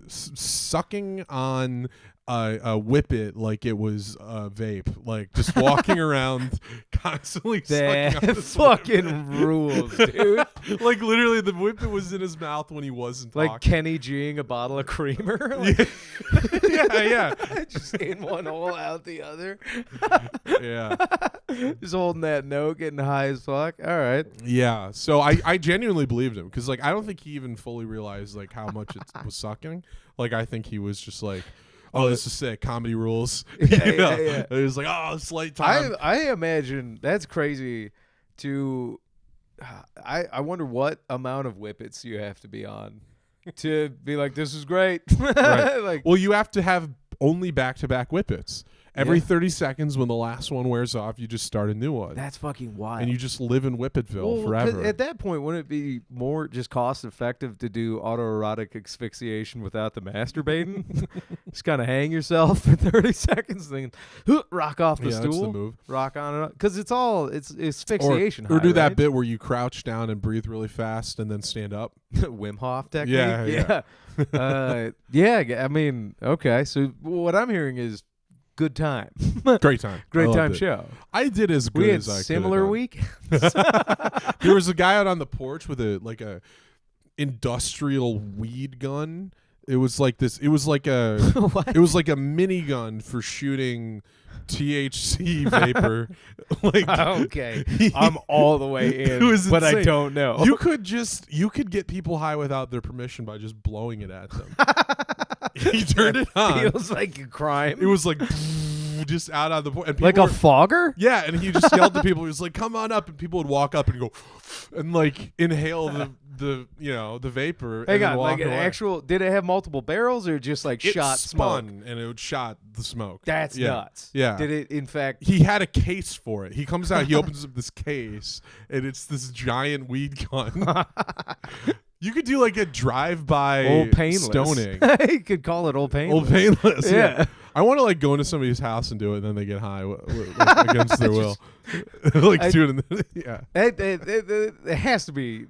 sucking on a whippet like it was a vape, like just walking around constantly sucking on this fucking rules, dude. Like literally the whippet was in his mouth when he wasn't like talking. Kenny G-ing a bottle of creamer. Like, yeah. Just in one hole, out the other. Yeah. Just holding that note, getting high as fuck. All right. Yeah. So I genuinely believed him because I don't think he even fully realized how much it was sucking. I think he was just like, oh, this is sick. Comedy rules. Yeah. It was like, oh, it's late time. I imagine that's crazy to I wonder what amount of whippets you have to be on to be like, this is great. Right. Well, you have to have only back-to-back whippets. Every 30 seconds when the last one wears off, you just start a new one. That's fucking wild. And you just live in Whippetville forever. At that point, wouldn't it be more just cost-effective to do autoerotic asphyxiation without the masturbating? Just kind of hang yourself for 30 seconds, then rock off the stool. That's the move. Rock on and on. Because it's asphyxiation. Or do that right? bit where you crouch down and breathe really fast and then stand up. Wim Hof technique? Yeah. I mean, okay. So what I'm hearing is good time. Great time. Great I time loved it. show. I did as good We had as I could. similar week. There was a guy out on the porch with a industrial weed gun. It was like this. It was like a What? It was like a minigun for shooting THC vapor. Okay. I'm all the way in, It was but I insane. don't know. You could get people high without their permission by just blowing it at them. He turned it on. Feels like a crime. It was like just out on the porch. And like a fogger? Yeah, and he just yelled to people. He was like, "Come on up!" And people would walk up and go, and like inhale the vapor. Hang and on, like an away. actual? Did it have multiple barrels or just like It shot smoke? spun and it would shot the smoke. That's nuts. Yeah. Did it in fact? He had a case for it. He comes out, he opens up this case, and it's this giant weed gun. You could do like a drive-by Old Painless. stoning. You could call it Old Painless. Old Painless. Yeah. I want to like go into somebody's house and do it, and then they get high like, against their will. Like do it in the, yeah. It has to be.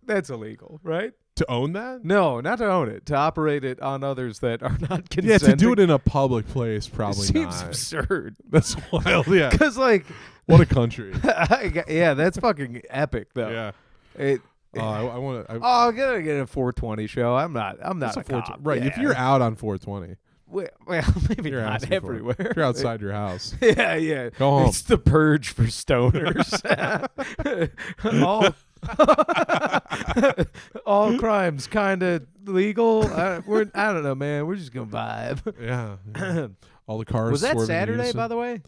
That's illegal, right? To own that? No, not to own it. To operate it on others that are not consenting. Yeah, to do it in a public place, probably seems not. absurd. That's wild. Yeah. Because like, What a country. yeah, that's fucking epic though. Yeah. It. I want to. I'm gonna get a 420 show. I'm not a 420. cop. Right. Yeah. If you're out on 420, well, maybe you're not asking for it. everywhere. If you're outside your house. Yeah. Go home. It's the purge for stoners. all crimes kind of legal. I don't know, man. We're just gonna vibe. Yeah. All the cars. Was that swerving in Saturday, unison. by the way?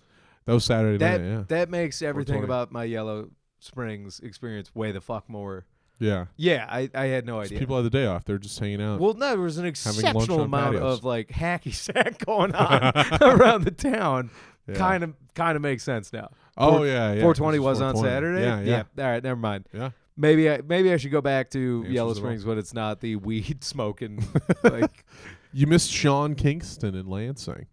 That was Saturday That night. Yeah. that makes everything 420. about my Yellow Springs experience way the fuck more. Yeah. Yeah, I had no Just idea. people had the day off. They're just hanging out. Well, no, there was an lunch exceptional on amount patios. of like hacky sack going on around the town. Yeah. Kind of makes sense now. Oh yeah. 420 was on 420. Saturday. Yeah. All right, never mind. Yeah. Maybe I should go back to Answers Yellow it all. Springs, but it's not the weed smoking. Like You missed Sean Kingston in Lansing.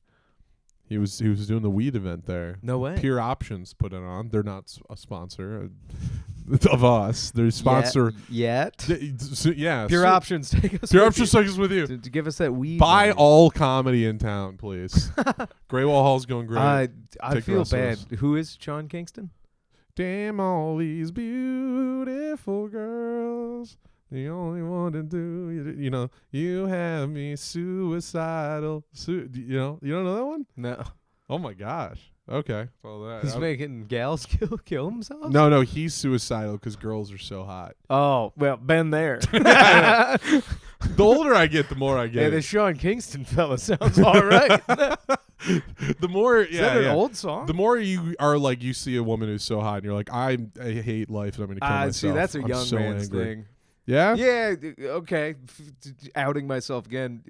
He was doing the weed event there. no way. Pure Options put it on. They're not a sponsor of us. They're a sponsor. Yet. Yeah. Pure Options, take us. Pure with Options you. takes us with you. To give us that weed. Buy money. all comedy in town, please. Greywall Hall's going great. I Take the feel rest of bad. us. Who is Sean Kingston? Damn all these beautiful girls. The only one to do, you have me suicidal. You don't know that one? No, Oh my gosh. Okay. Well, that, he's making gals kill themselves. no, he's suicidal because girls are so hot. Oh well, been there. The older I get, the more I Yeah, get. the Sean Kingston fella sounds all right. The more, Is that an old song? The more you are like, you see a woman who's so hot, and you're like, I hate life, and I'm gonna kill myself. See, that's a I'm young so man's angry. thing. Yeah. Yeah, okay. Outing myself again.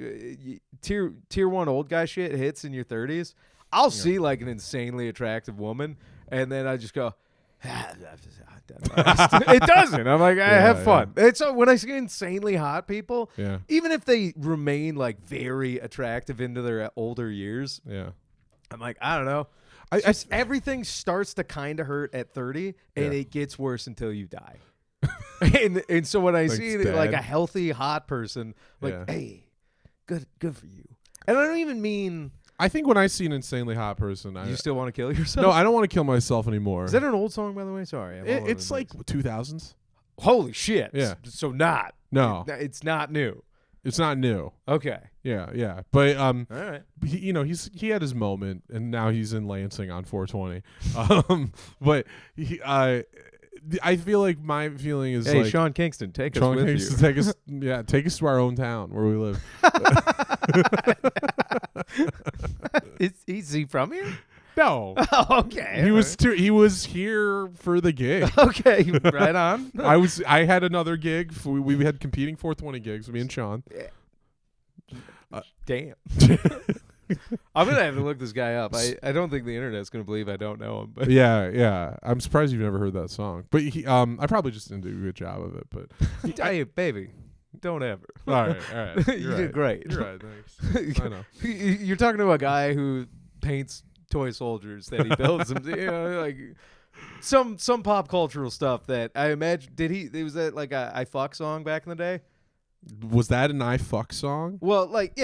Tier 1 old guy shit hits in your 30s. I'll see like an insanely attractive woman, and then I just go, it doesn't. I'm like, I have fun. It's when I see insanely hot people, Yeah. even if they remain like very attractive into their older years, Yeah. I'm like, I don't know. Everything starts to kind of hurt at 30, and Yeah. it gets worse until you die. and so when I Thanks, see Dad. like a healthy hot person, like, Yeah. hey, good for you. And I don't even mean I think when I see an insanely hot person, you still want to kill yourself. no, I don't want to kill myself anymore. Is that an old song, by the way? Sorry, I'm all over It's the like place. 2000s. Holy shit. Yeah. So not. No, It's not new. it's not new. Okay. Yeah. But All right. he had his moment, and now he's in Lansing on 420. But I feel like my feeling is Hey, like Sean Kingston, take us Sean with Kingston, you. take us to our own town where we live. Is he from here? No, Oh, okay. he was here for the gig. Okay, right on. I had another gig. We had competing 420 gigs. Me and Sean. Damn. I'm gonna have to look this guy up. I don't think the internet's gonna believe I don't know him. But Yeah. I'm surprised you've never heard that song. But I probably just didn't do a good job of it. But hey, baby, don't ever. all right. You did great. You're right. Thanks. I know. You're talking to a guy who paints toy soldiers that he builds them. Like some pop cultural stuff that I imagine. Was that like a I fuck song back in the day? Was that an I fuck song? Well, like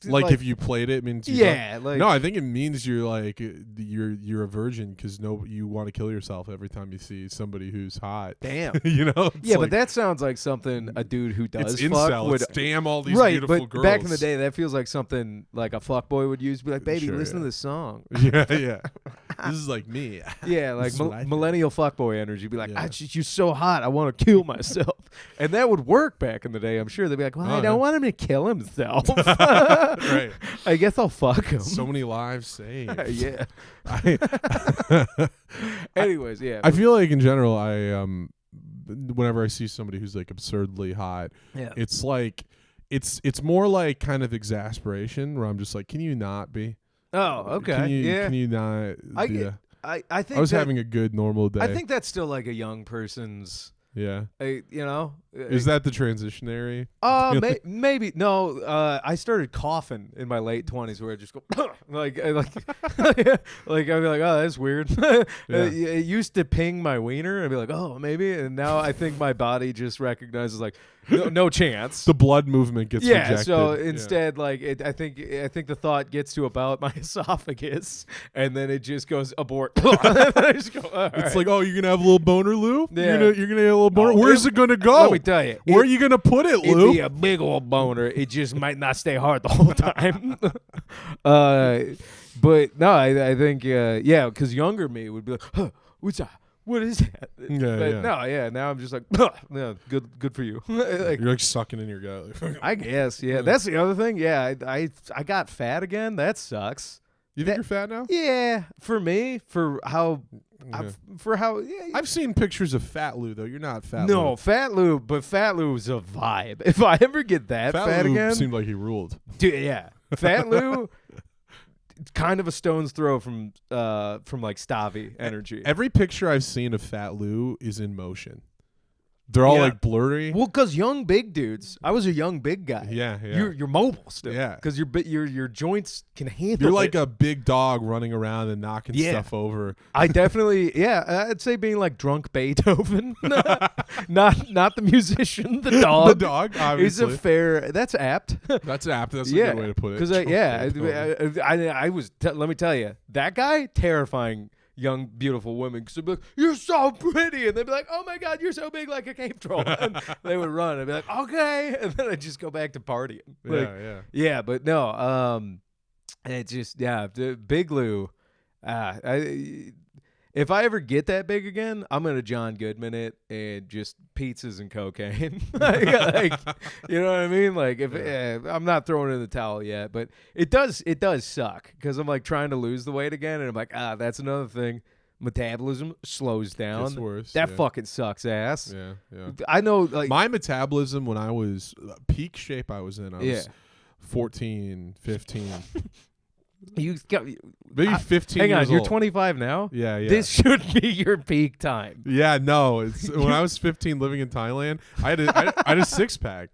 Like if you played it means you yeah, fuck? like No, I think it means you're like you're a virgin because you want to kill yourself every time you see somebody who's hot. damn. You know? It's Yeah, like, but that sounds like something a dude who does it's fuck incel. would It's damn all these right, beautiful but girls. back in the day, that feels like something like a fuckboy would use. Be like, baby, Sure, listen yeah. to this song. Yeah. This is like me. Yeah, like This is what I think. millennial fuckboy energy. Be like, Yeah. you're so hot, I want to kill myself. And that would work back in the day, I'm sure. They'd be like, well, I don't want him to kill himself. Right. I guess I'll fuck him. So many lives saved. Yeah. Anyways, yeah. I feel like in general, whenever I see somebody who's like absurdly hot, it's like it's more like kind of exasperation where I'm just like, can you not be? Oh, okay. Can you not? I think I was having a good normal day. I think that's still like a young person's. Yeah. Is that the transitionary? Maybe no. I started coughing in my late 20s, where I just go like I'd be like, oh, that's weird. It used to ping my wiener. I'd be like, oh, maybe, and now I think my body just recognizes like, no chance. The blood movement gets rejected. So instead, like I think the thought gets to about my esophagus, and then it just goes abort. I just go, it's like, oh, you're gonna have a little boner, Lou. Yeah. You're gonna have a little boner. Where's it gonna go? Let me tell you, where are you gonna put it, Lou? It'd be a big old boner. It just might not stay hard the whole time. But no, I think because younger me would be like, huh, what's that? What is that? Now I'm just like, good for you. Like, you're like sucking in your gut. I guess, yeah. That's the other thing. Yeah, I got fat again. That sucks. You think you're fat now? Yeah, for me, for how. I've seen pictures of Fat Lou though. You're not Fat Lou. No, Fat Lou, but Fat Lou's a vibe. If I ever get that fat Lou again, seemed like he ruled. Dude, yeah, Fat Lou. Kind of a stone's throw from like Stavi energy. Every picture I've seen of Fat Lou is in motion. They're all like blurry. Well, because young big dudes. I was a young big guy. Yeah. You're mobile still. Yeah. Because your joints can handle. You're like a big dog running around and knocking stuff over. I definitely, I'd say being like drunk Beethoven, not the musician, the dog. The dog, obviously. That's apt. That's apt. That's a good way to put it. Because I was. Let me tell you, that guy terrifying. Young beautiful women, because they'd be like, you're so pretty, and they'd be like, oh my god, you're so big like a cave troll, and they would run. I'd be like, okay, and then I'd just go back to partying. But no, it just Big Lou. If I ever get that big again, I'm gonna John Goodman it and just pizzas and cocaine. like, you know what I mean? Like, if I'm not throwing in the towel yet, but it does suck because I'm like trying to lose the weight again, and I'm like, that's another thing. Metabolism slows down. It's worse. That fucking sucks ass. Yeah. I know. Like my metabolism when I was peak shape, I was in. I was 14, 15. You got maybe 15 hang years on, you're old. 25 now? Yeah. This should be your peak time. Yeah, no. It's when I was 15 living in Thailand, I had a six-pack.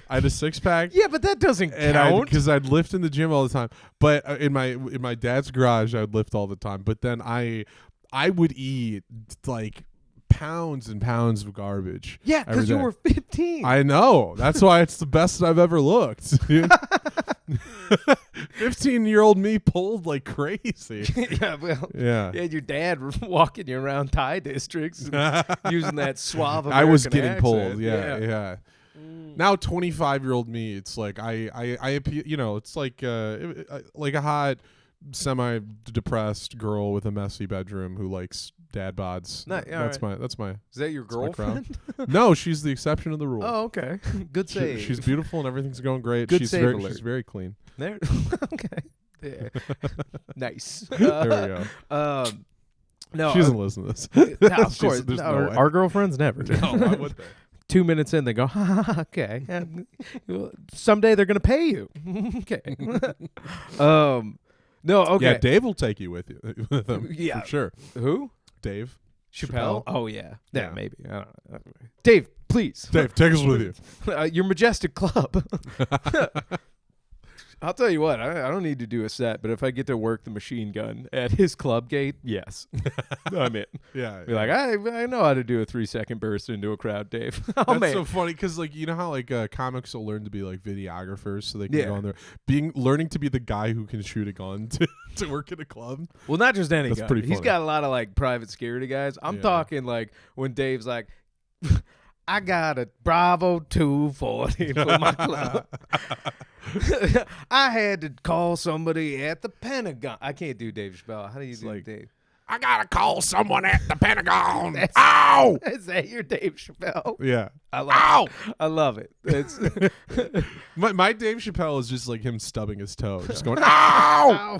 I had a six-pack. Yeah, but that doesn't count. Because I'd lift in the gym all the time. But in my dad's garage, I would lift all the time. But then I would eat like pounds and pounds of garbage. Yeah, because you were 15. I know. That's why it's the best I've ever looked. 15-year-old me pulled like crazy. Yeah, your dad walking you around Thai districts and using that suave American I was getting accent. pulled. Yeah. Now 25-year-old me, it's like I it's like a hot semi-depressed girl with a messy bedroom who likes dad bods. That's my. Is that your girlfriend? No, she's the exception of the rule. Oh, okay. Good save. She's beautiful and everything's going great. Good she's save she's very clean. There. Okay. Yeah. Nice. There we go. No, she doesn't listen to this. No, of course. No, our girlfriends never. No, why would they? 2 minutes in, they go, okay. Someday they're gonna pay you. Okay. No, okay. Yeah, Dave will take you with him. Yeah, for sure. Who? Dave Chappelle? Oh yeah, maybe. I don't know. Dave, please. Dave, take us with you. Your Majestic Club. I'll tell you what, I don't need to do a set, but if I get to work the machine gun at his club gate, yes. I'm in. Yeah. Be like, I know how to do a 3-second burst into a crowd, Dave. That's so funny because, like, you know how like comics will learn to be like videographers so they can go on there, learning to be the guy who can shoot a gun to work at a club. Well, not just any guy. Pretty funny. He's got a lot of like private security guys. I'm talking like when Dave's like, I got a Bravo 240 for my club. I had to call somebody at the Pentagon. I can't do Dave Chappelle. How do you do Dave? I gotta call someone at the Pentagon. Ow! Is that your Dave Chappelle? Yeah. Ow! I love it. It's my Dave Chappelle is just like him stubbing his toe, just going, ow!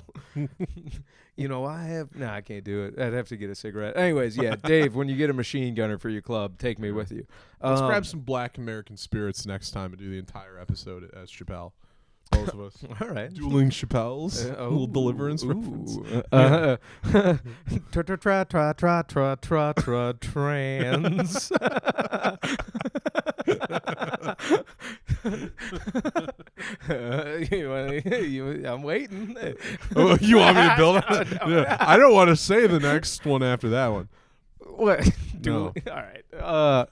You know, I can't do it. I'd have to get a cigarette. Anyways, yeah, Dave, when you get a machine gunner for your club, take me with you. Let's grab some Black American spirits next time and do the entire episode as Chappelle. Both of us. All right. Dueling Chappelles. A little deliverance reference. Trans. I'm waiting. Oh, you want me to build on it? Yeah. I don't want to say the next one after that one. What? No. All right. Oh,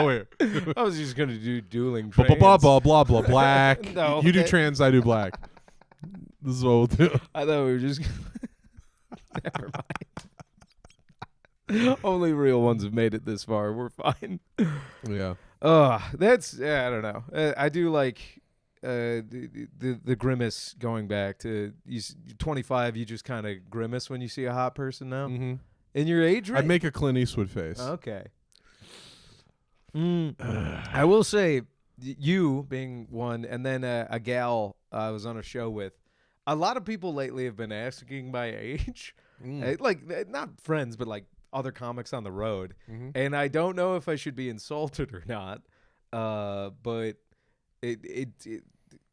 wait. I was just going to do dueling Blah, trans. blah, blah, blah, blah, black. No, you do trans, I do black. This is what we'll do. I thought we were just... Never mind. Only real ones have made it this far. We're fine. Yeah. That's... I don't know. I do like... the grimace going back to 25. You just kind of grimace when you see a hot person now. Mm-hmm. In your age range? I'd make a Clint Eastwood face. Okay. I will say, you being one, and then a gal I was on a show with, a lot of people lately have been asking my age. Like, not friends, but like other comics on the road. Mm-hmm. And I don't know if I should be insulted or not, but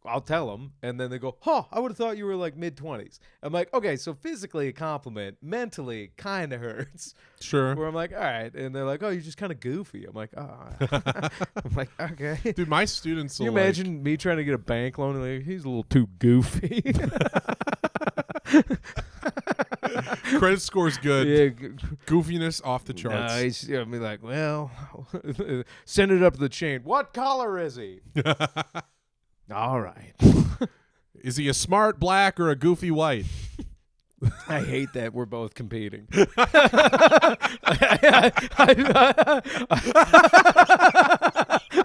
I'll tell them, and then they go, I would have thought you were like mid-20s. I'm like, okay, so physically a compliment, mentally kind of hurts. Sure. Where I'm like, all right. And they're like, oh, you're just kind of goofy. I'm like, oh. I'm like, okay. Dude, my students Can you imagine me trying to get a bank loan and like, he's a little too goofy. Credit score's good. Yeah. Goofiness off the charts. Nice. I'll be like, well, send it up the chain. What color is he? All right. Is he a smart black or a goofy white? I hate that we're both competing.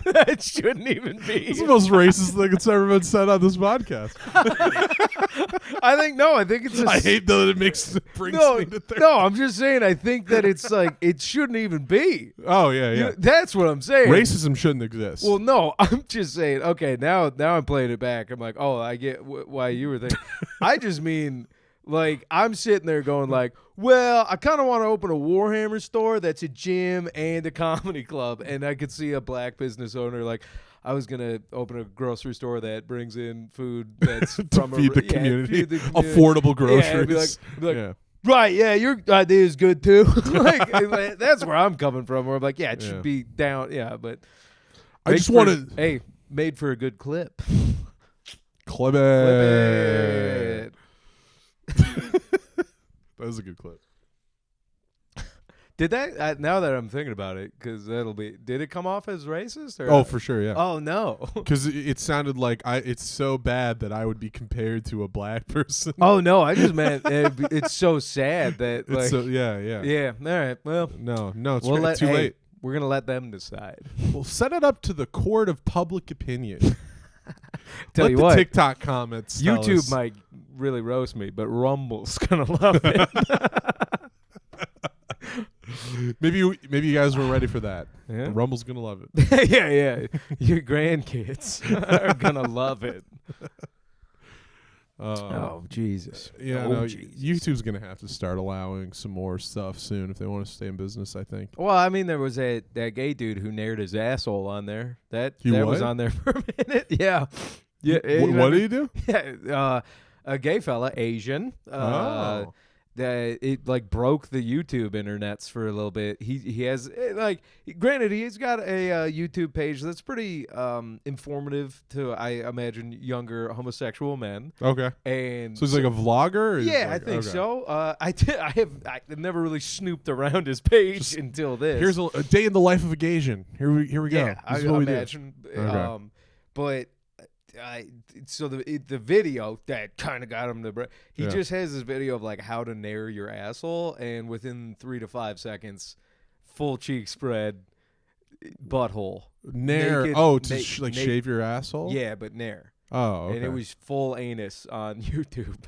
That shouldn't even be. It's the most racist thing that's ever been said on this podcast. I think it's just, I hate that it brings me to therapy. No, I'm just saying I think that it's like it shouldn't even be. Oh yeah. You know, that's what I'm saying. Racism shouldn't exist. Well, no, I'm just saying, okay, now I'm playing it back. I'm like, oh, I get why you were thinking. I just mean, like, I'm sitting there going like, well, I kind of want to open a Warhammer store that's a gym and a comedy club. And I could see a black business owner like, I was going to open a grocery store that brings in food that's to from feed the community. Affordable groceries. Yeah, be like yeah. Right, yeah, your idea is good too. like that's where I'm coming from. Where I'm like, yeah, it should be down. Yeah, but I just want to. Hey, made for a good clip. Clip it. That was a good clip. Did that? Now that I'm thinking about it, because did it come off as racist? Or oh, for sure, yeah. Oh no, because it sounded like it's so bad that I would be compared to a black person. Oh no, I just meant it's so sad that like yeah. All right, well, no, it's too late. We're gonna let them decide. We'll set it up to the court of public opinion. Tell Let you the what, TikTok comments. YouTube might really roast me, but Rumble's gonna love it. Maybe you guys were ready for that. Yeah. Rumble's gonna love it. yeah. Your grandkids are gonna love it. Oh Jesus! Yeah, Jesus. YouTube's gonna have to start allowing some more stuff soon if they want to stay in business. I think. Well, I mean, there was that gay dude who nared his asshole on there. That was on there for a minute. Yeah. What do you do? Yeah, a gay fella, Asian. That it like broke the YouTube internets for a little bit. He has granted he's got a YouTube page that's pretty informative to I imagine younger homosexual men. Okay. And so he's like a vlogger. Yeah, I think so. I've never really snooped around his page until this. Here's a day in the life of a Gaysian. Here we go. Yeah, this is I what we imagine. do. Okay. But. So the video that kind of got him to he just has this video of like how to nair your asshole, and within 3 to 5 seconds, full cheek spread, butthole nair. Shave your asshole. Yeah, but nair. Oh, okay. And it was full anus on YouTube.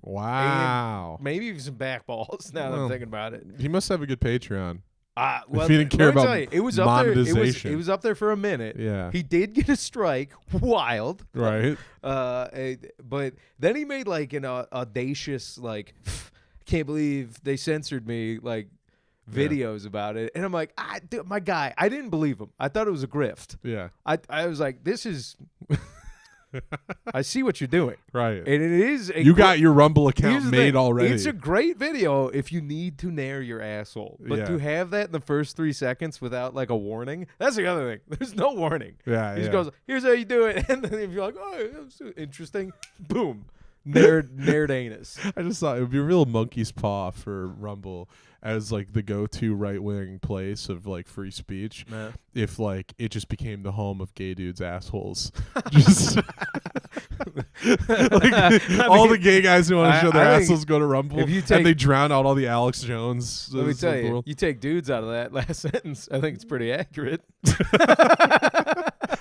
Wow. Maybe even some back balls. Now that I'm thinking about it, he must have a good Patreon. Well, if he didn't care about it was up there. monetization. It was up there for a minute. Yeah. He did get a strike. Wild. Right. But then he made like an audacious, like, can't believe they censored me, like, videos about it. And I'm like, dude, my guy, I didn't believe him. I thought it was a grift. Yeah. I was like, this is... I see what you're doing. Right. And it is... You got your Rumble account made already. It's a great video if you need to nair your asshole. But to have that in the first 3 seconds without, like, a warning, that's the other thing. There's no warning. Yeah, He just goes, here's how you do it. And then if you're like, oh, that's interesting, boom. Nared anus. I just thought it would be a real monkey's paw for Rumble as like the go-to right-wing place of like free speech. Nah. If like it just became the home of gay dudes' assholes. Just like, all the gay guys who want to show their assholes go to Rumble, and they drown out all the Alex Jones. Let me tell you, you take dudes out of that last sentence, I think it's pretty accurate.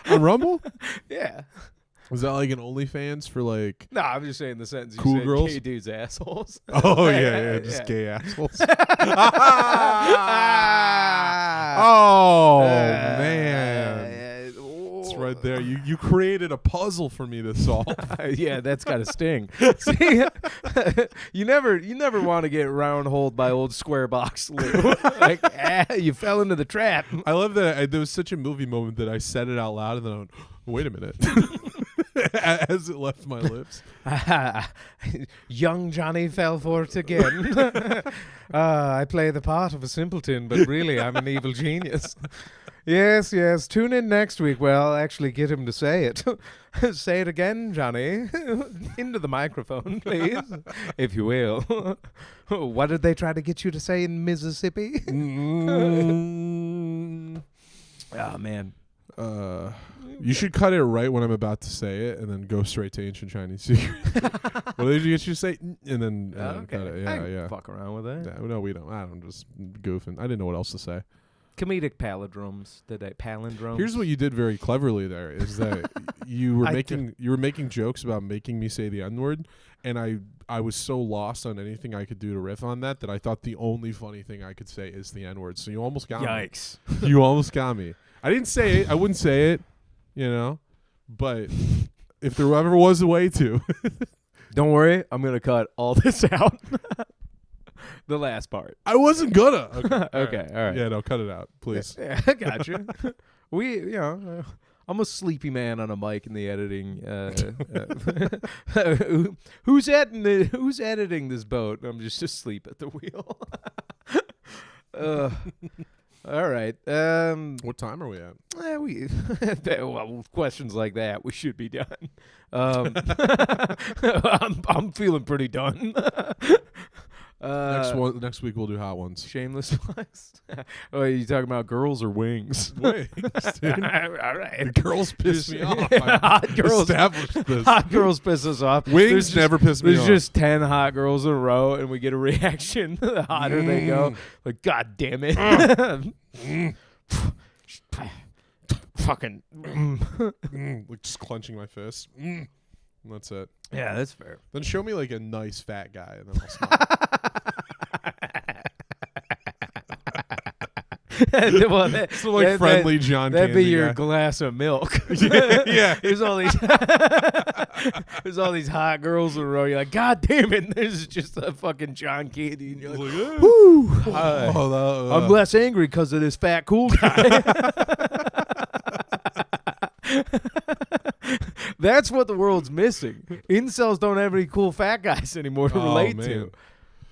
On Rumble? Yeah. Was that like an OnlyFans for like? No, I'm just saying the sentence. Cool you said, girls, gay dudes assholes. Oh yeah, just gay assholes. Man, it's right there. You created a puzzle for me to solve. Yeah, that's got to sting. See, you never want to get round-holed by old square box Lou. Like, you fell into the trap. I love that. There was such a movie moment that I said it out loud and then I went, wait a minute. As it left my lips. Young Johnny fell for it again. I play the part of a simpleton, but really I'm an evil genius. Yes. Tune in next week where I'll actually get him to say it. Say it again, Johnny. Into the microphone, please, if you will. What did they try to get you to say in Mississippi? Oh, man. You should cut it right when I'm about to say it, and then go straight to Ancient Chinese Secret. What did you get you to say? And then cut it. Yeah. Fuck around with that. Yeah, no, we don't. I'm just goofing. I didn't know what else to say. Comedic palindromes. Palindromes. Here's what you did very cleverly. There is that you were making jokes about making me say the N-word, and I was so lost on anything I could do to riff on that I thought the only funny thing I could say is the N-word. So you almost got me. Yikes! You almost got me. I didn't say it. I wouldn't say it. You know, but if there ever was a way to. Don't worry, I'm going to cut all this out. The last part. I wasn't gonna. Okay, all right. Yeah, no, cut it out, please. Yeah, I got you. I'm a sleepy man on a mic in the editing. Who's editing this boat? I'm just asleep at the wheel. All right. What time are we at? Well, questions like that, we should be done. I'm feeling pretty done. Next week we'll do hot ones. Shameless plugs. Oh, are you talking about girls or wings? Wings, dude. All right. The girls piss me off. Hot girls. Established this. Hot girls piss us off. Wings never piss me off. There's just 10 hot girls in a row, and we get a reaction. The hotter they go, like, God damn it. Fucking. Like just clenching my fist. That's it. Yeah, that's fair. Then show me like a nice fat guy, and then I'll smile. Well, friendly John That'd Candy be your guy. glass of milk. Yeah. There's all these hot girls in a row. You're like, God damn it! This is just a fucking John Candy. And you're like, whoo! I'm less angry because of this fat cool guy. That's what the world's missing. Incels don't have any cool fat guys anymore to relate to.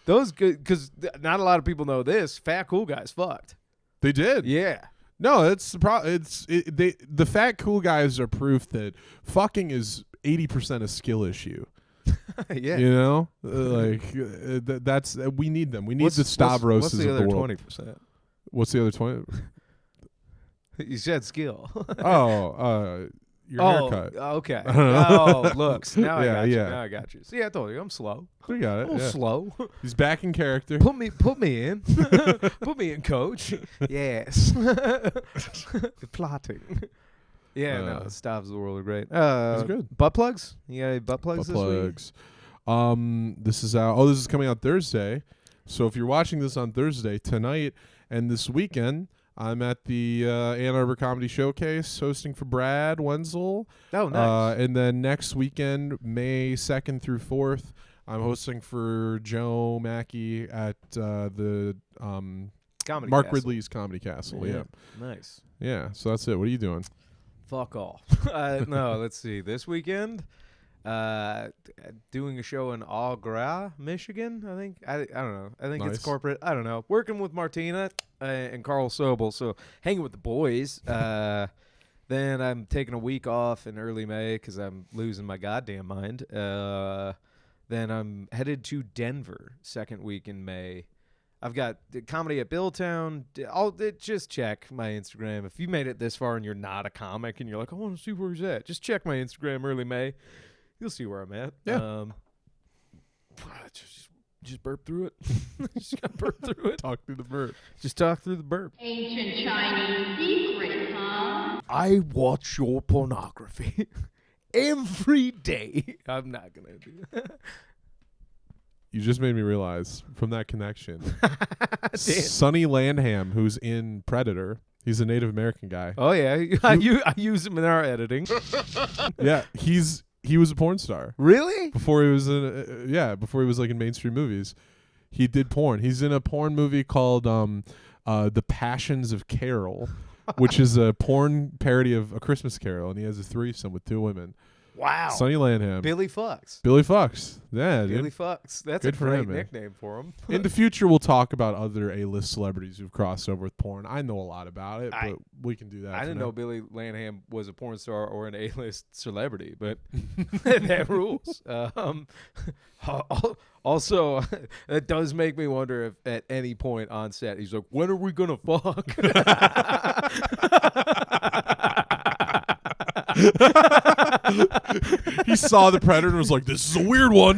Those good, because not a lot of people know this. Fat cool guys fucked. They did. Yeah. No, that's the problem. The fat cool guys are proof that fucking is 80% a skill issue. Yeah. You know, that's we need them. We need the Stavroses of the world. 20%? What's the other 20? You said skill. Your haircut. Okay. Oh, looks. Now I got you. Yeah. Now I got you. See, I told you I'm slow. We got it. A little slow. He's back in character. Put me in. Put me in, coach. Yes. Plotting. Yeah, no, Stavs of the world are great. That's good. Butt plugs? You got any butt plugs Butt this plugs. This is out. Oh, this is coming out Thursday. So if you're watching this on Thursday, tonight and this weekend, I'm at the Ann Arbor Comedy Showcase hosting for Brad Wenzel. Oh, nice. And then next weekend, May 2nd through 4th, I'm hosting for Joe Mackey at the Comedy Mark Castle. Ridley's Comedy Castle. Yeah. Nice. Yeah, so that's it. What are you doing? Fuck all. No, let's see. This weekend, doing a show in Eau Gras, Michigan, I think. I don't know. I think Nice. it's corporate. I don't know. Working with Martina and Carl Sobel, so hanging with the boys. Then I'm taking a week off in early May because I'm losing my goddamn mind. Then I'm headed to Denver second week in May. I've got the comedy at Billtown. Just check my Instagram. If you made it this far and you're not a comic and you're like, I want to see where he's at, just check my Instagram early May. You'll see where I'm at. Yeah. Just burp through it. Just gotta burp through it. Talk through the burp. Just talk through the burp. Ancient Chinese secret, huh? I watch your pornography every day. I'm not gonna do that. You just made me realize from that connection. Sonny Landham, who's in Predator, he's a Native American guy. Oh yeah, I use him in our editing. Yeah, he was a porn star Really? before he was before he was like in mainstream movies. He did porn. He's in a porn movie called The Passions of Carol, which is a porn parody of A Christmas Carol, and he has a threesome with 2 women. Wow. Sonny Landham. Billy Fucks. Billy Fucks. Yeah, Billy dude. Fucks. That's Good a for great him, man. nickname for him. In the future, we'll talk about other A-list celebrities who've crossed over with porn. I know a lot about it, but we can do that. I for didn't now. know Billy Lanham was a porn star or an A-list celebrity, but that rules. Also, it does make me wonder if at any point on set he's like, when are we going to fuck? He saw the Predator and was like, this is a weird one.